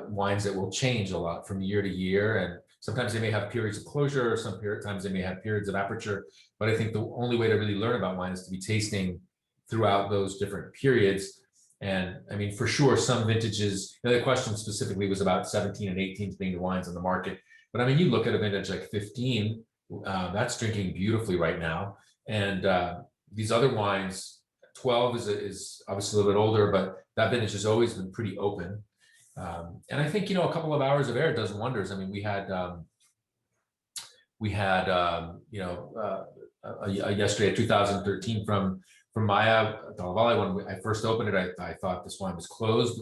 wines that will change a lot from year to year. And sometimes they may have periods of closure, or sometimes they may have periods of aperture. But I think the only way to really learn about wine is to be tasting throughout those different periods. And I mean, for sure, some vintages, the question specifically was about 17 and 18 being the wines on the market. But I mean, you look at a vintage like 15, that's drinking beautifully right now. And these other wines, 12 is obviously a little bit older, but that vintage has always been pretty open. And I think, a couple of hours of air does wonders. I mean, we had yesterday, 2013 from Maya Napa Valley. When I first opened it, I thought this wine was closed.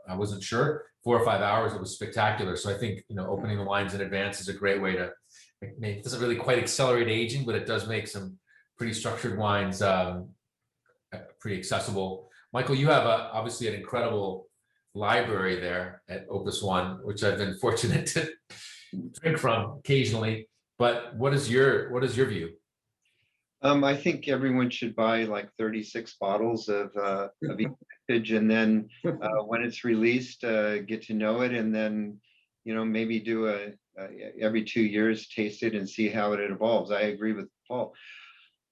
I wasn't sure. 4 or 5 hours, it was spectacular. So I think, opening the wines in advance is a great way to, it doesn't really quite accelerate aging, but it does make some pretty structured wines pretty accessible. Michael, you have obviously an incredible library there at Opus One, which I've been fortunate to drink from occasionally. But what is your view? I think everyone should buy like 36 bottles of each vintage, and then when it's released, get to know it, and then maybe do every 2 years taste it and see how it evolves. I agree with Paul.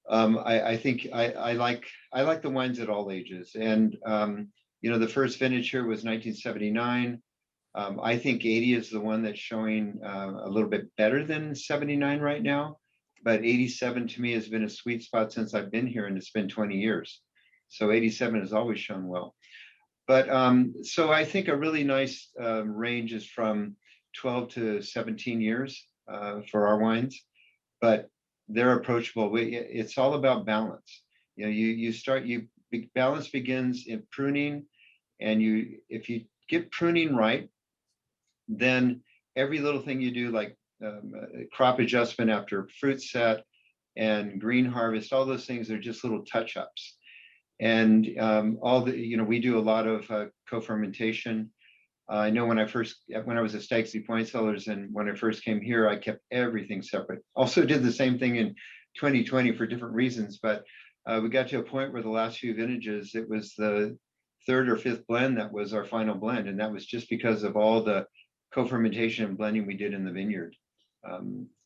I think I like the wines at all ages, and the first vintage here was 1979. I think 80 is the one that's showing a little bit better than 79 right now. But 87 to me has been a sweet spot since I've been here, and it's been 20 years. So 87 has always shown well. But so I think a really nice range is from 12 to 17 years for our wines, but they're approachable. It's all about balance. Balance begins in pruning, and if you get pruning right, then every little thing you do, like crop adjustment after fruit set and green harvest, all those things are just little touch-ups. And we do a lot of co-fermentation. I know when I was at Stagsley Point Cellars, and when I first came here, I kept everything separate. Also did the same thing in 2020 for different reasons, but we got to a point where the last few vintages, it was the 3rd or 5th blend that was our final blend, and that was just because of all the co-fermentation and blending we did in the vineyard.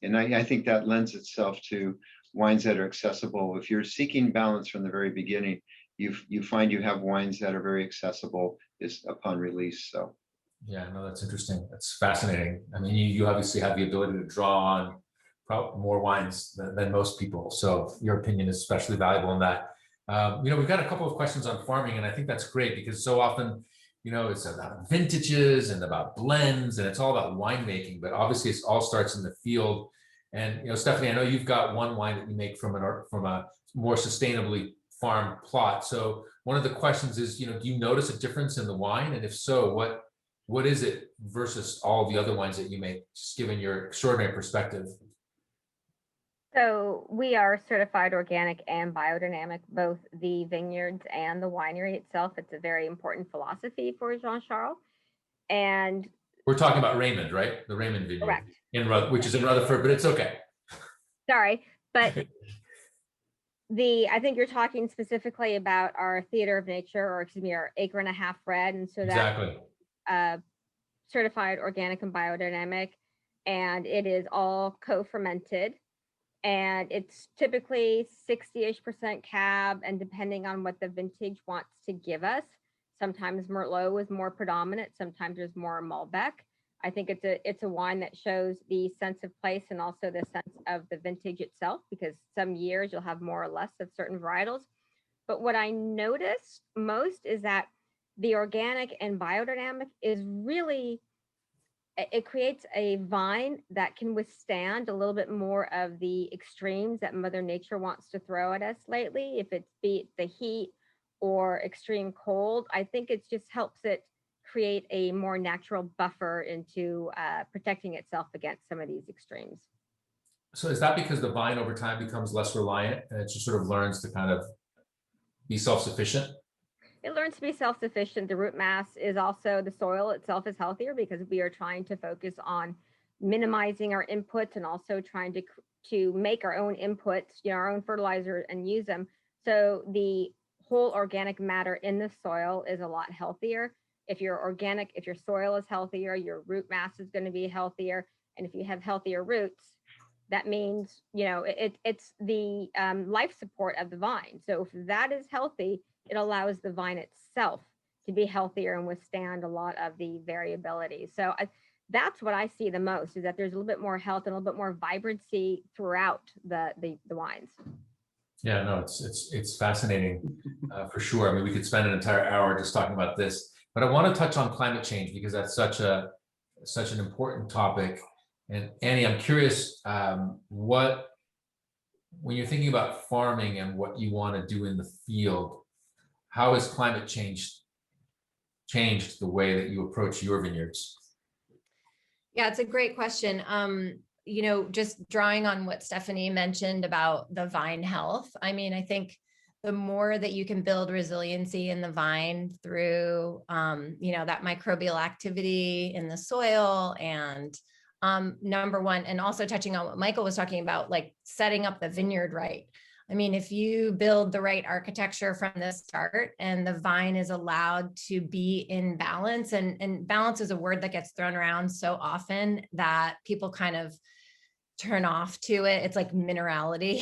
And I think that lends itself to wines that are accessible. If you're seeking balance from the very beginning, you find you have wines that are very accessible upon release. So yeah, no, that's interesting. That's fascinating. I mean, you obviously have the ability to draw on more wines than most people, so your opinion is especially valuable in that. We've got a couple of questions on farming, and I think that's great, because so often it's about vintages and about blends, and it's all about winemaking, but obviously it all starts in the field. And Stephanie, I know you've got one wine that you make from a more sustainably farmed plot. So one of the questions is, do you notice a difference in the wine? And if so, what is it versus all the other wines that you make, just given your extraordinary perspective? So we are certified organic and biodynamic, both the vineyards and the winery itself. It's a very important philosophy for Jean-Charles. And we're talking about Raymond, right? The Raymond Vineyard. Correct. Which is in Rutherford, but it's okay. Sorry, but I think you're talking specifically about our Theater of Nature, or excuse me, our Acre and a Half Red. And so exactly. That's certified organic and biodynamic, and it is all co-fermented. And it's typically 60-ish% cab, and depending on what the vintage wants to give us, sometimes Merlot is more predominant, sometimes there's more Malbec. I think it's a wine that shows the sense of place and also the sense of the vintage itself, because some years you'll have more or less of certain varietals. But what I notice most is that the organic and biodynamic is really, it creates a vine that can withstand a little bit more of the extremes that Mother Nature wants to throw at us lately. If it's be the heat or extreme cold, I think it just helps it create a more natural buffer into protecting itself against some of these extremes. So is that because the vine over time becomes less reliant, and it just sort of learns to kind of be self-sufficient? it learns to be self-sufficient. The root mass is also, the soil itself is healthier because we are trying to focus on minimizing our inputs and also trying to make our own inputs, our own fertilizer and use them. So the whole organic matter in the soil is a lot healthier. If you're organic, if your soil is healthier, your root mass is going to be healthier. And if you have healthier roots, that means, it's the life support of the vine. So if that is healthy, it allows the vine itself to be healthier and withstand a lot of the variability. So that's what I see the most, is that there's a little bit more health and a little bit more vibrancy throughout the wines. Yeah, no, it's fascinating for sure. I mean, we could spend an entire hour just talking about this, but I want to touch on climate change because that's such an important topic. And Annie, I'm curious, when you're thinking about farming and what you want to do in the field, how has climate change changed the way that you approach your vineyards? Yeah, it's a great question. Just drawing on what Stephanie mentioned about the vine health. I mean, I think the more that you can build resiliency in the vine through, that microbial activity in the soil and number one, and also touching on what Michael was talking about, like setting up the vineyard right. I mean, if you build the right architecture from the start and the vine is allowed to be in balance, and balance is a word that gets thrown around so often that people kind of turn off to it. It's like minerality,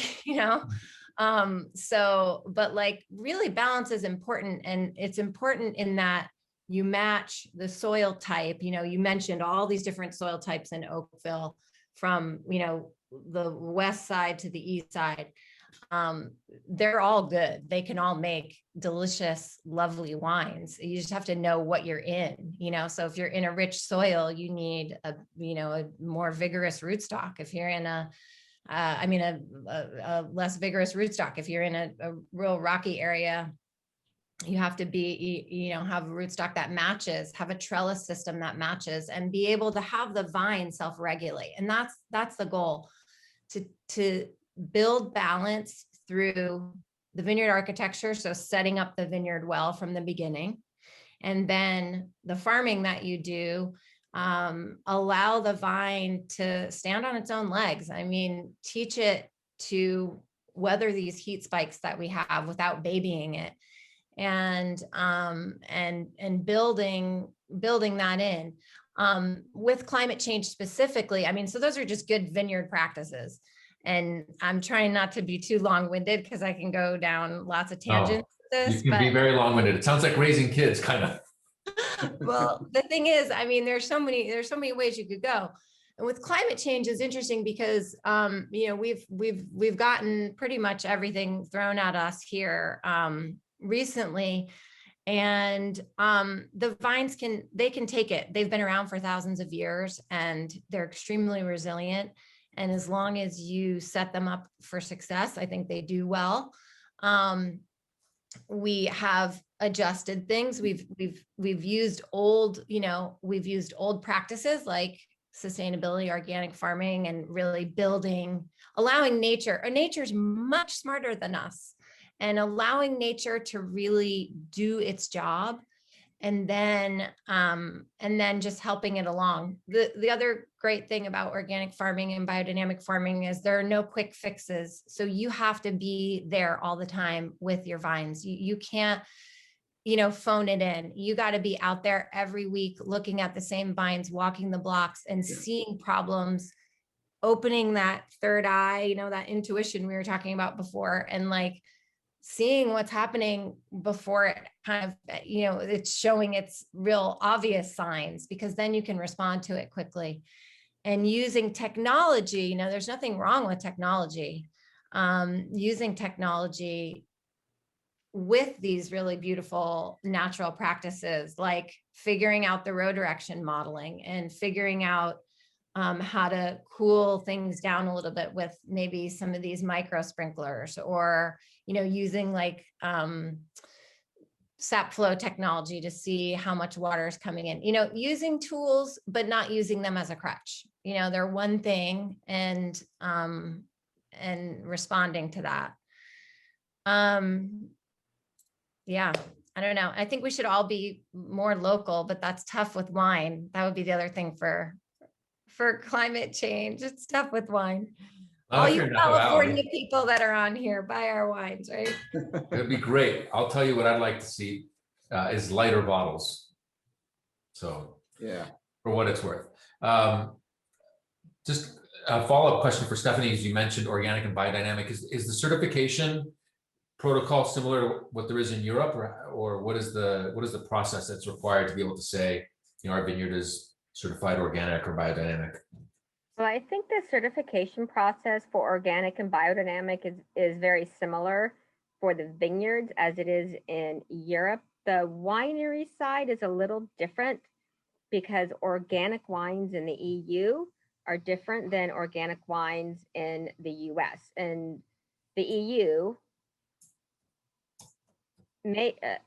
but like really balance is important. And it's important in that you match the soil type. You mentioned all these different soil types in Oakville from, the west side to the east side. They're all good. They can all make delicious, lovely wines. You just have to know what you're in, so if you're in a rich soil, you need a more vigorous rootstock. If you're in a less vigorous rootstock, if you're in a real rocky area, you have to be, have a rootstock that matches, have a trellis system that matches, and be able to have the vine self-regulate. And that's the goal, to build balance through the vineyard architecture. So setting up the vineyard well from the beginning, and then the farming that you do, allow the vine to stand on its own legs. I mean, teach it to weather these heat spikes that we have without babying it, and building that in. With climate change specifically, I mean, so those are just good vineyard practices. And I'm trying not to be too long-winded because I can go down lots of tangents with this. You can be very long-winded. It sounds like raising kids, kind of. Well, the thing is, I mean, there's so many ways you could go. And with climate change is interesting because, we've gotten pretty much everything thrown at us here recently. And the vines can take it. They've been around for thousands of years and they're extremely resilient. And as long as you set them up for success, I think they do well. We have adjusted things. We've used old practices like sustainability, organic farming, and really allowing nature. Nature's much smarter than us, and allowing nature to really do its job. And then just helping it along. The other great thing about organic farming and biodynamic farming is there are no quick fixes. So you have to be there all the time with your vines. You can't, phone it in. You got to be out there every week, looking at the same vines, walking the blocks and seeing problems, opening that third eye, that intuition we were talking about before, and like seeing what's happening before it kind of, it's showing its real obvious signs, because then you can respond to it quickly. And using technology, there's nothing wrong with technology. Using technology with these really beautiful natural practices, like figuring out the row direction modeling and figuring out how to cool things down a little bit with maybe some of these micro sprinklers, or, using like sap flow technology to see how much water is coming in, using tools, but not using them as a crutch. They're one thing, and responding to that. Yeah. I don't know. I think we should all be more local, but that's tough with wine. That would be the other thing for climate change. It's tough with wine. Not All if you you're in Napa California Valley. people that are on here, buy our wines, right? It'd be great. I'll tell you what I'd like to see is lighter bottles. So Yeah. for what it's worth. Just a follow-up question for Stephanie, as you mentioned organic and biodynamic. Is the certification protocol similar to what there is in Europe, or what is the process that's required to be able to say, you know, our vineyard is certified organic or biodynamic? Well, I think the certification process for organic and biodynamic is very similar for the vineyards as it is in Europe. The winery side is a little different because organic wines in the EU are different than organic wines in the US. And the EU,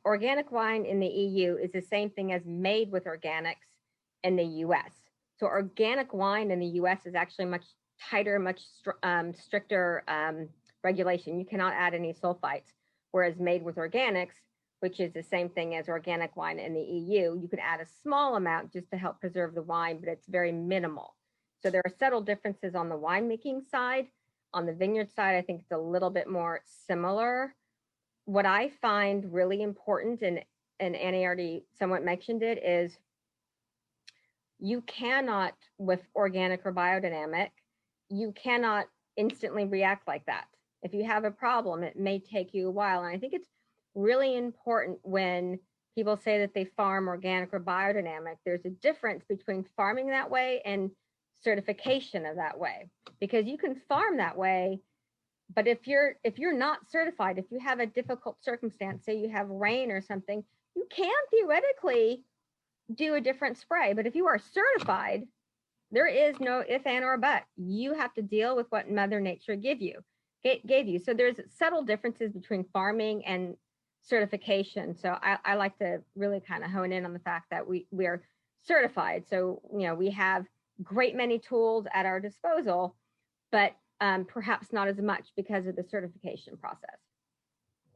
organic wine in the EU is the same thing as made with organics in the US. So organic wine in the US is actually much tighter, much stricter regulation. You cannot add any sulfites, whereas made with organics, which is the same thing as organic wine in the EU, you can add a small amount just to help preserve the wine, but it's very minimal. So there are subtle differences on the winemaking side. On the vineyard side, I think it's a little bit more similar. What I find really important, and Annie already somewhat mentioned it, is you cannot, with organic or biodynamic, you cannot instantly react like that. If you have a problem, it may take you a while. And I think it's really important when people say that they farm organic or biodynamic, there's a difference between farming that way and certification of that way, because you can farm that way, but if you're not certified, if you have a difficult circumstance, say you have rain or something, you can theoretically do a different spray. But if you are certified, there is no if, and, or but. You have to deal with what Mother Nature gave you. So there's subtle differences between farming and certification. So I like to really kind of hone in on the fact that we are certified. So, you know, we have great many tools at our disposal, but perhaps not as much because of the certification process.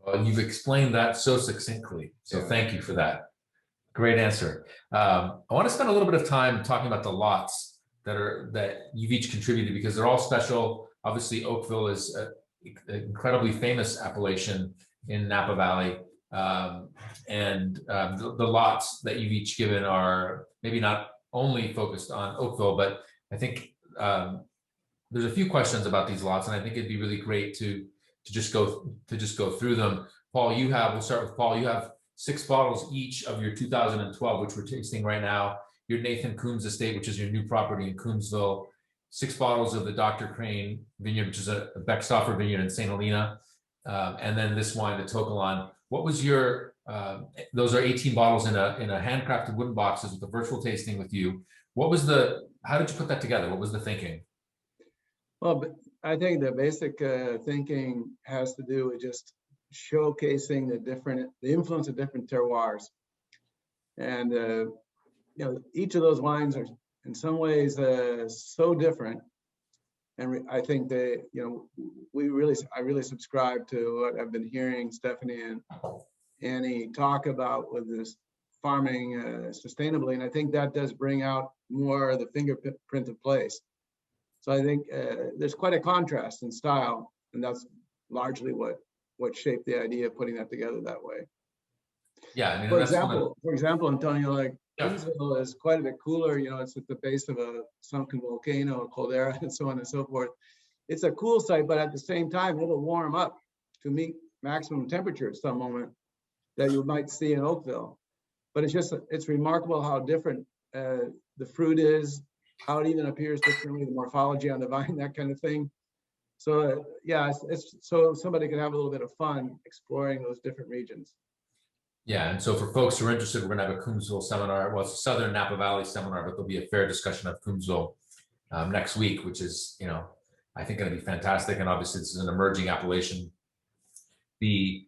Well, you've explained that so succinctly. So thank you for that. Great answer. I want to spend a little bit of time talking about the lots that you've each contributed, because they're all special. Obviously, Oakville is an incredibly famous appellation in Napa Valley. The lots that you've each given are maybe not only focused on Oakville, but I think there's a few questions about these lots, and I think it'd be really great to just go through them. Paul, we'll start with Paul. You have 6 bottles each of your 2012, which we're tasting right now. Your Nathan Coombs estate, which is your new property in Coombsville. 6 bottles of the Dr. Crane vineyard, which is a Beckstoffer vineyard in St. Helena. And then this wine, the Tokalon. What was your, those are 18 bottles in a handcrafted wooden boxes with a virtual tasting with you. How did you put that together? What was the thinking? Well, I think the basic thinking has to do with just showcasing the influence of different terroirs. And, you know, each of those wines are in some ways so different. And I think that, you know, I really subscribe to what I've been hearing Stephanie and Annie talk about with this farming sustainably. And I think that does bring out more of the fingerprint of place. So I think there's quite a contrast in style, and that's largely what shaped the idea of putting that together that way. Yeah, I mean, for example, Antonio, like Coombsville is quite a bit cooler. You know, it's at the base of a sunken volcano, a caldera, and so on and so forth. It's a cool site, but at the same time, it'll warm up to meet maximum temperature at some moment that you might see in Oakville. But it's remarkable how different the fruit is, how it even appears differently, the morphology on the vine, that kind of thing. So yeah, it's so somebody can have a little bit of fun exploring those different regions. Yeah, and so for folks who are interested, we're going to have a Coombsville seminar. Well, it's a Southern Napa Valley seminar, but there'll be a fair discussion of Coombsville next week, which is, you know, I think going to be fantastic. And obviously, this is an emerging appellation. The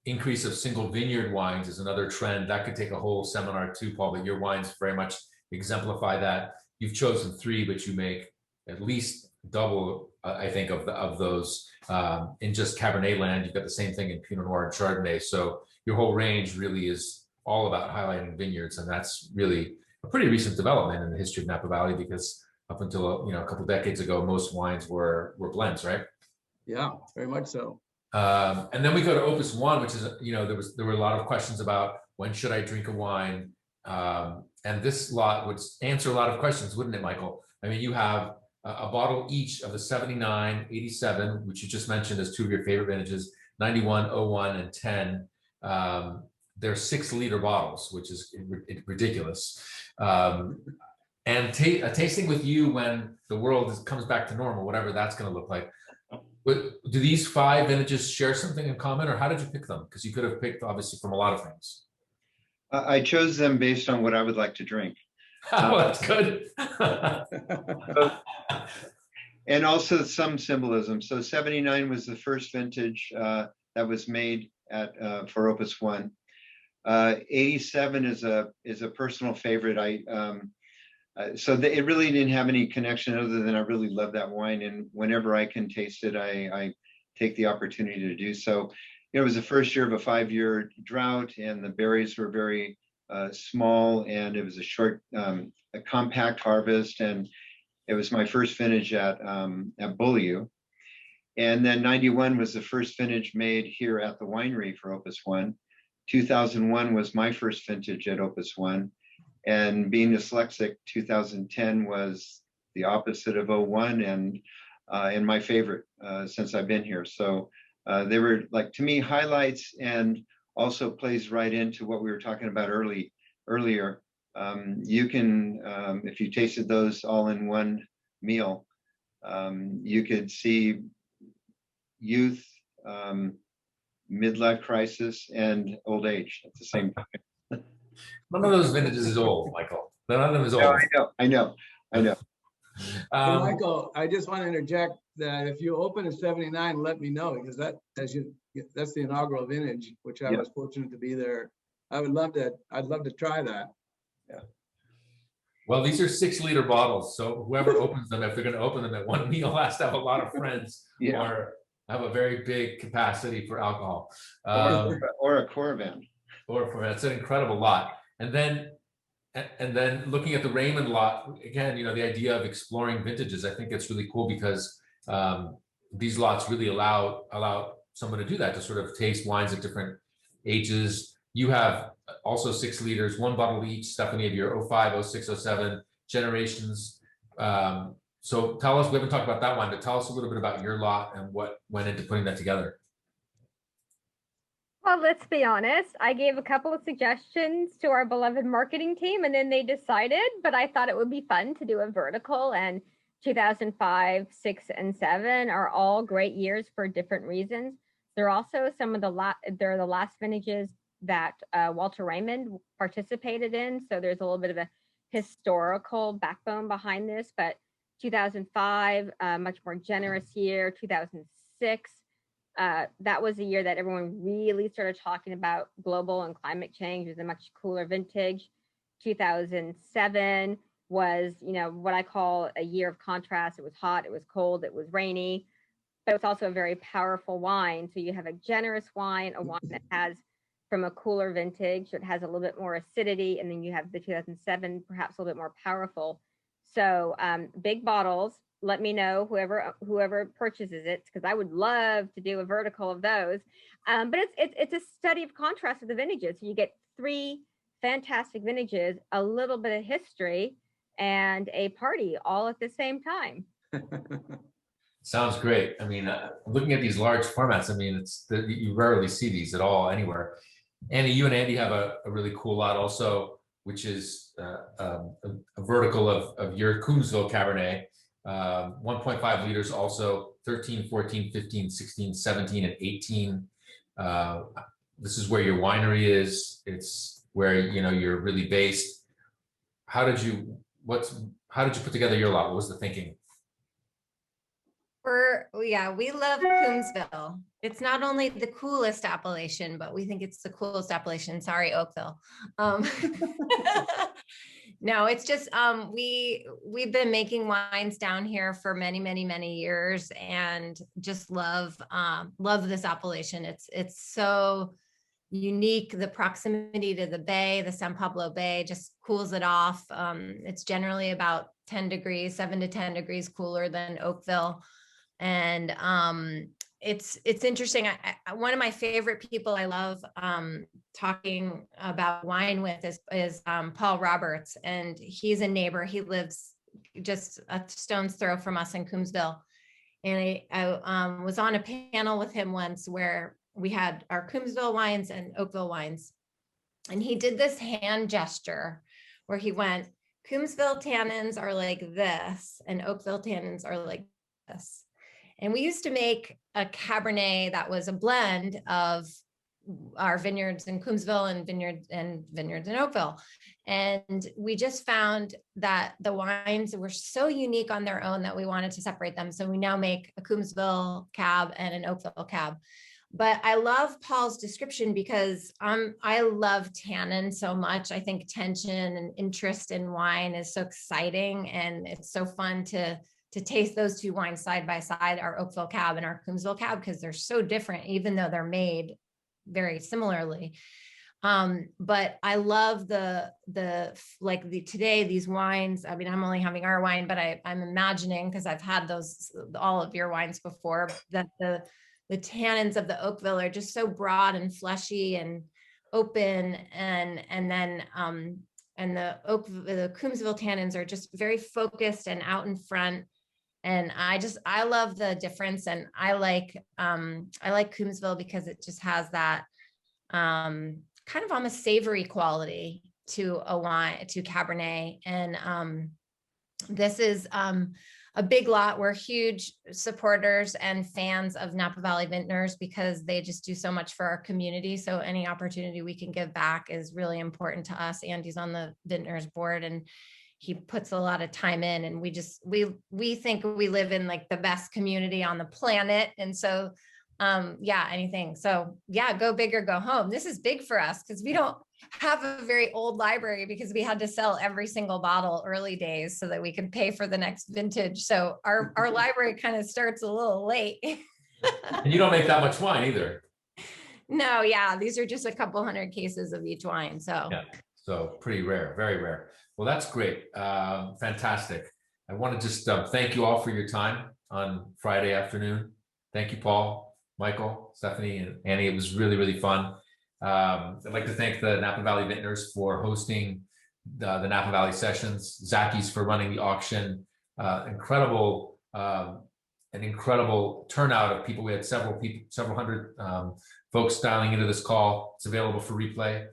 increase of single vineyard wines is another trend that could take a whole seminar too, Paul. But your wines very much exemplify that. You've chosen 3, but you make at least double, I think, of those in just Cabernet land. You've got the same thing in Pinot Noir and Chardonnay. So your whole range really is all about highlighting vineyards, and that's really a pretty recent development in the history of Napa Valley, because up until a couple decades ago, most wines were blends, right? Yeah, very much so. And then we go to Opus One, which is there were a lot of questions about when should I drink a wine, and this lot would answer a lot of questions, wouldn't it, Michael? I mean, you have a bottle each of the 79, 87, which you just mentioned as two of your favorite vintages, 91, 01, and 10. They're 6-liter bottles, which is ridiculous. And a tasting with you when the world comes back to normal, whatever that's going to look like. But do these 5 vintages share something in common, or how did you pick them? Because you could have picked obviously from a lot of things. I chose them based on what I would like to drink. Oh, that's good. And also some symbolism. So 79 was the first vintage that was made for Opus One. 87 is a personal favorite. It really didn't have any connection other than I really love that wine, and whenever I can taste it, I take the opportunity to do so. It was the first year of a 5-year drought, and the berries were very small, and it was a compact harvest, and it was my first vintage at Beaulieu. And then 91 was the first vintage made here at the winery for Opus One. 2001 was my first vintage at Opus One. And being dyslexic, 2010 was the opposite of 01 and my favorite since I've been here. So they were, like, to me, highlights, and also plays right into what we were talking about earlier. You can, if you tasted those all in one meal, you could see youth, midlife crisis, and old age at the same time. None of those vintages is old, Michael. None of them is old. No, I know. Hey, Michael, I just want to interject that if you open a 79, let me know, because that's the inaugural vintage, which I was fortunate to be there. I'd love to try that. Yeah. Well, these are 6-liter bottles, so whoever opens them, if they're going to open them at one meal, has to have a lot of friends or have a very big capacity for alcohol, or a Coravin. That's an incredible lot. And then looking at the Raymond lot again, the idea of exploring vintages, I think it's really cool, because these lots really allow someone to do that, to sort of taste wines at different ages. You have also 6 liters, 1 bottle each. Stephanie, of your 05, 06, 07 generations. So tell us, we haven't talked about that one, but tell us a little bit about your lot and what went into putting that together. Well, let's be honest. I gave a couple of suggestions to our beloved marketing team, and then they decided, but I thought it would be fun to do a vertical, and 2005, 6, and 7 are all great years for different reasons. They're also some of the last vintages that Walter Raymond participated in. So there's a little bit of a historical backbone behind this, but 2005, much more generous year. 2006, that was a year that everyone really started talking about global and climate change. It was a much cooler vintage. 2007 was, what I call a year of contrast. It was hot, it was cold, it was rainy, but it's also a very powerful wine. So you have a generous wine, a wine that has from a cooler vintage, so it has a little bit more acidity, and then you have the 2007, perhaps a little bit more powerful. So big bottles. Let me know, whoever purchases it, because I would love to do a vertical of those. But it's a study of contrast of the vintages. So you get 3 fantastic vintages, a little bit of history, and a party all at the same time. Sounds great. I mean, looking at these large formats, I mean, you rarely see these at all anywhere. Andy, you and Andy have a really cool lot also, which is a vertical of your Coombsville Cabernet. 1.5 liters, also 13, 14, 15, 16, 17, and 18. This is where your winery is. It's where you're really based. How did you put together your lot? What was the thinking? We love Coombsville. It's not only the coolest appellation, but we think it's the coolest appellation. Sorry, Oakville. No, it's just we've been making wines down here for many, many, many years, and just love this appellation. It's so unique. The proximity to the bay, the San Pablo Bay, just cools it off. It's generally about 10 degrees, 7 to 10 degrees cooler than Oakville. And it's interesting. One of my favorite people I love talking about wine with is Paul Roberts, and he's a neighbor. He lives just a stone's throw from us in Coombsville. And I was on a panel with him once where we had our Coombsville wines and Oakville wines. And he did this hand gesture where he went, Coombsville tannins are like this, and Oakville tannins are like this. And we used to make a Cabernet that was a blend of our vineyards in Coombsville and vineyards in Oakville. And we just found that the wines were so unique on their own that we wanted to separate them. So we now make a Coombsville cab and an Oakville cab. But I love Paul's description because I love tannin so much. I think tension and interest in wine is so exciting, and it's so fun to taste those two wines side by side, our Oakville cab and our Coombsville cab, because they're so different, even though they're made very similarly. But I love today, these wines. I mean, I'm only having our wine, but I'm imagining, because I've had all of your wines before, that the tannins of the Oakville are just so broad and fleshy and open, and then the Coombsville tannins are just very focused and out in front. And I love the difference, and I like Coombsville because it just has that kind of almost savory quality to a wine, to Cabernet. And this is a big lot. We're huge supporters and fans of Napa Valley Vintners because they just do so much for our community. So any opportunity we can give back is really important to us. Andy's on the Vintners board, and he puts a lot of time in, and we think we live in like the best community on the planet. And so, anything. So go big or go home. This is big for us because we don't have a very old library, because we had to sell every single bottle early days so that we could pay for the next vintage. So our library kind of starts a little late. And you don't make that much wine either. No, these are just a couple hundred cases of each wine. So so pretty rare, very rare. Well, that's great. Fantastic. I want to just thank you all for your time on Friday afternoon. Thank you, Paul, Michael, Stephanie, and Annie. It was really, really fun. I'd like to thank the Napa Valley Vintners for hosting the Napa Valley sessions, Zacky's for running the auction. An incredible turnout of people. We had several hundred folks dialing into this call. It's available for replay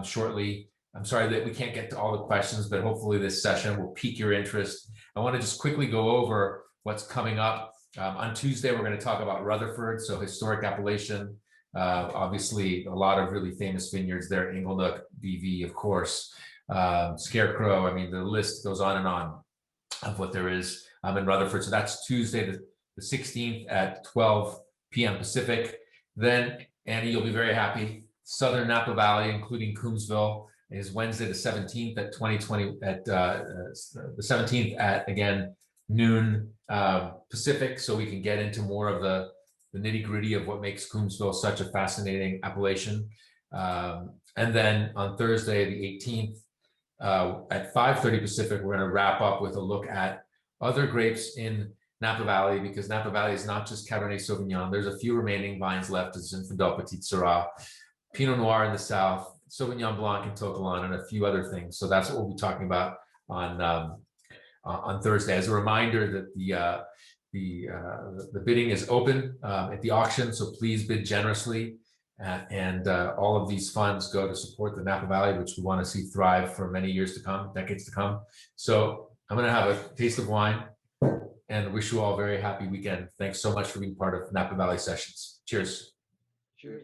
shortly. I'm sorry that we can't get to all the questions, but hopefully this session will pique your interest. I want to just quickly go over what's coming up. On Tuesday, we're going to talk about Rutherford, so historic appellation. Obviously, a lot of really famous vineyards there, Inglenook, BV, of course, Scarecrow. I mean, the list goes on and on of what there is in Rutherford. So that's Tuesday, the 16th at 12 p.m. Pacific. Then, Annie, you'll be very happy. Southern Napa Valley, including Coombsville, is Wednesday the 17th at 2020 at the 17th at, again, noon Pacific, so we can get into more of the nitty gritty of what makes Coombsville such a fascinating appellation. And then on Thursday, the 18th at 5:30 Pacific, we're going to wrap up with a look at other grapes in Napa Valley, because Napa Valley is not just Cabernet Sauvignon. There's a few remaining vines left. It's Zinfandel, Petit Syrah, Pinot Noir in the south, Sauvignon Blanc and To Kalon, and a few other things. So that's what we'll be talking about on Thursday. As a reminder that the bidding is open at the auction, so please bid generously. And all of these funds go to support the Napa Valley, which we want to see thrive for many years to come, decades to come. So I'm going to have a taste of wine and wish you all a very happy weekend. Thanks so much for being part of Napa Valley Sessions. Cheers. Cheers.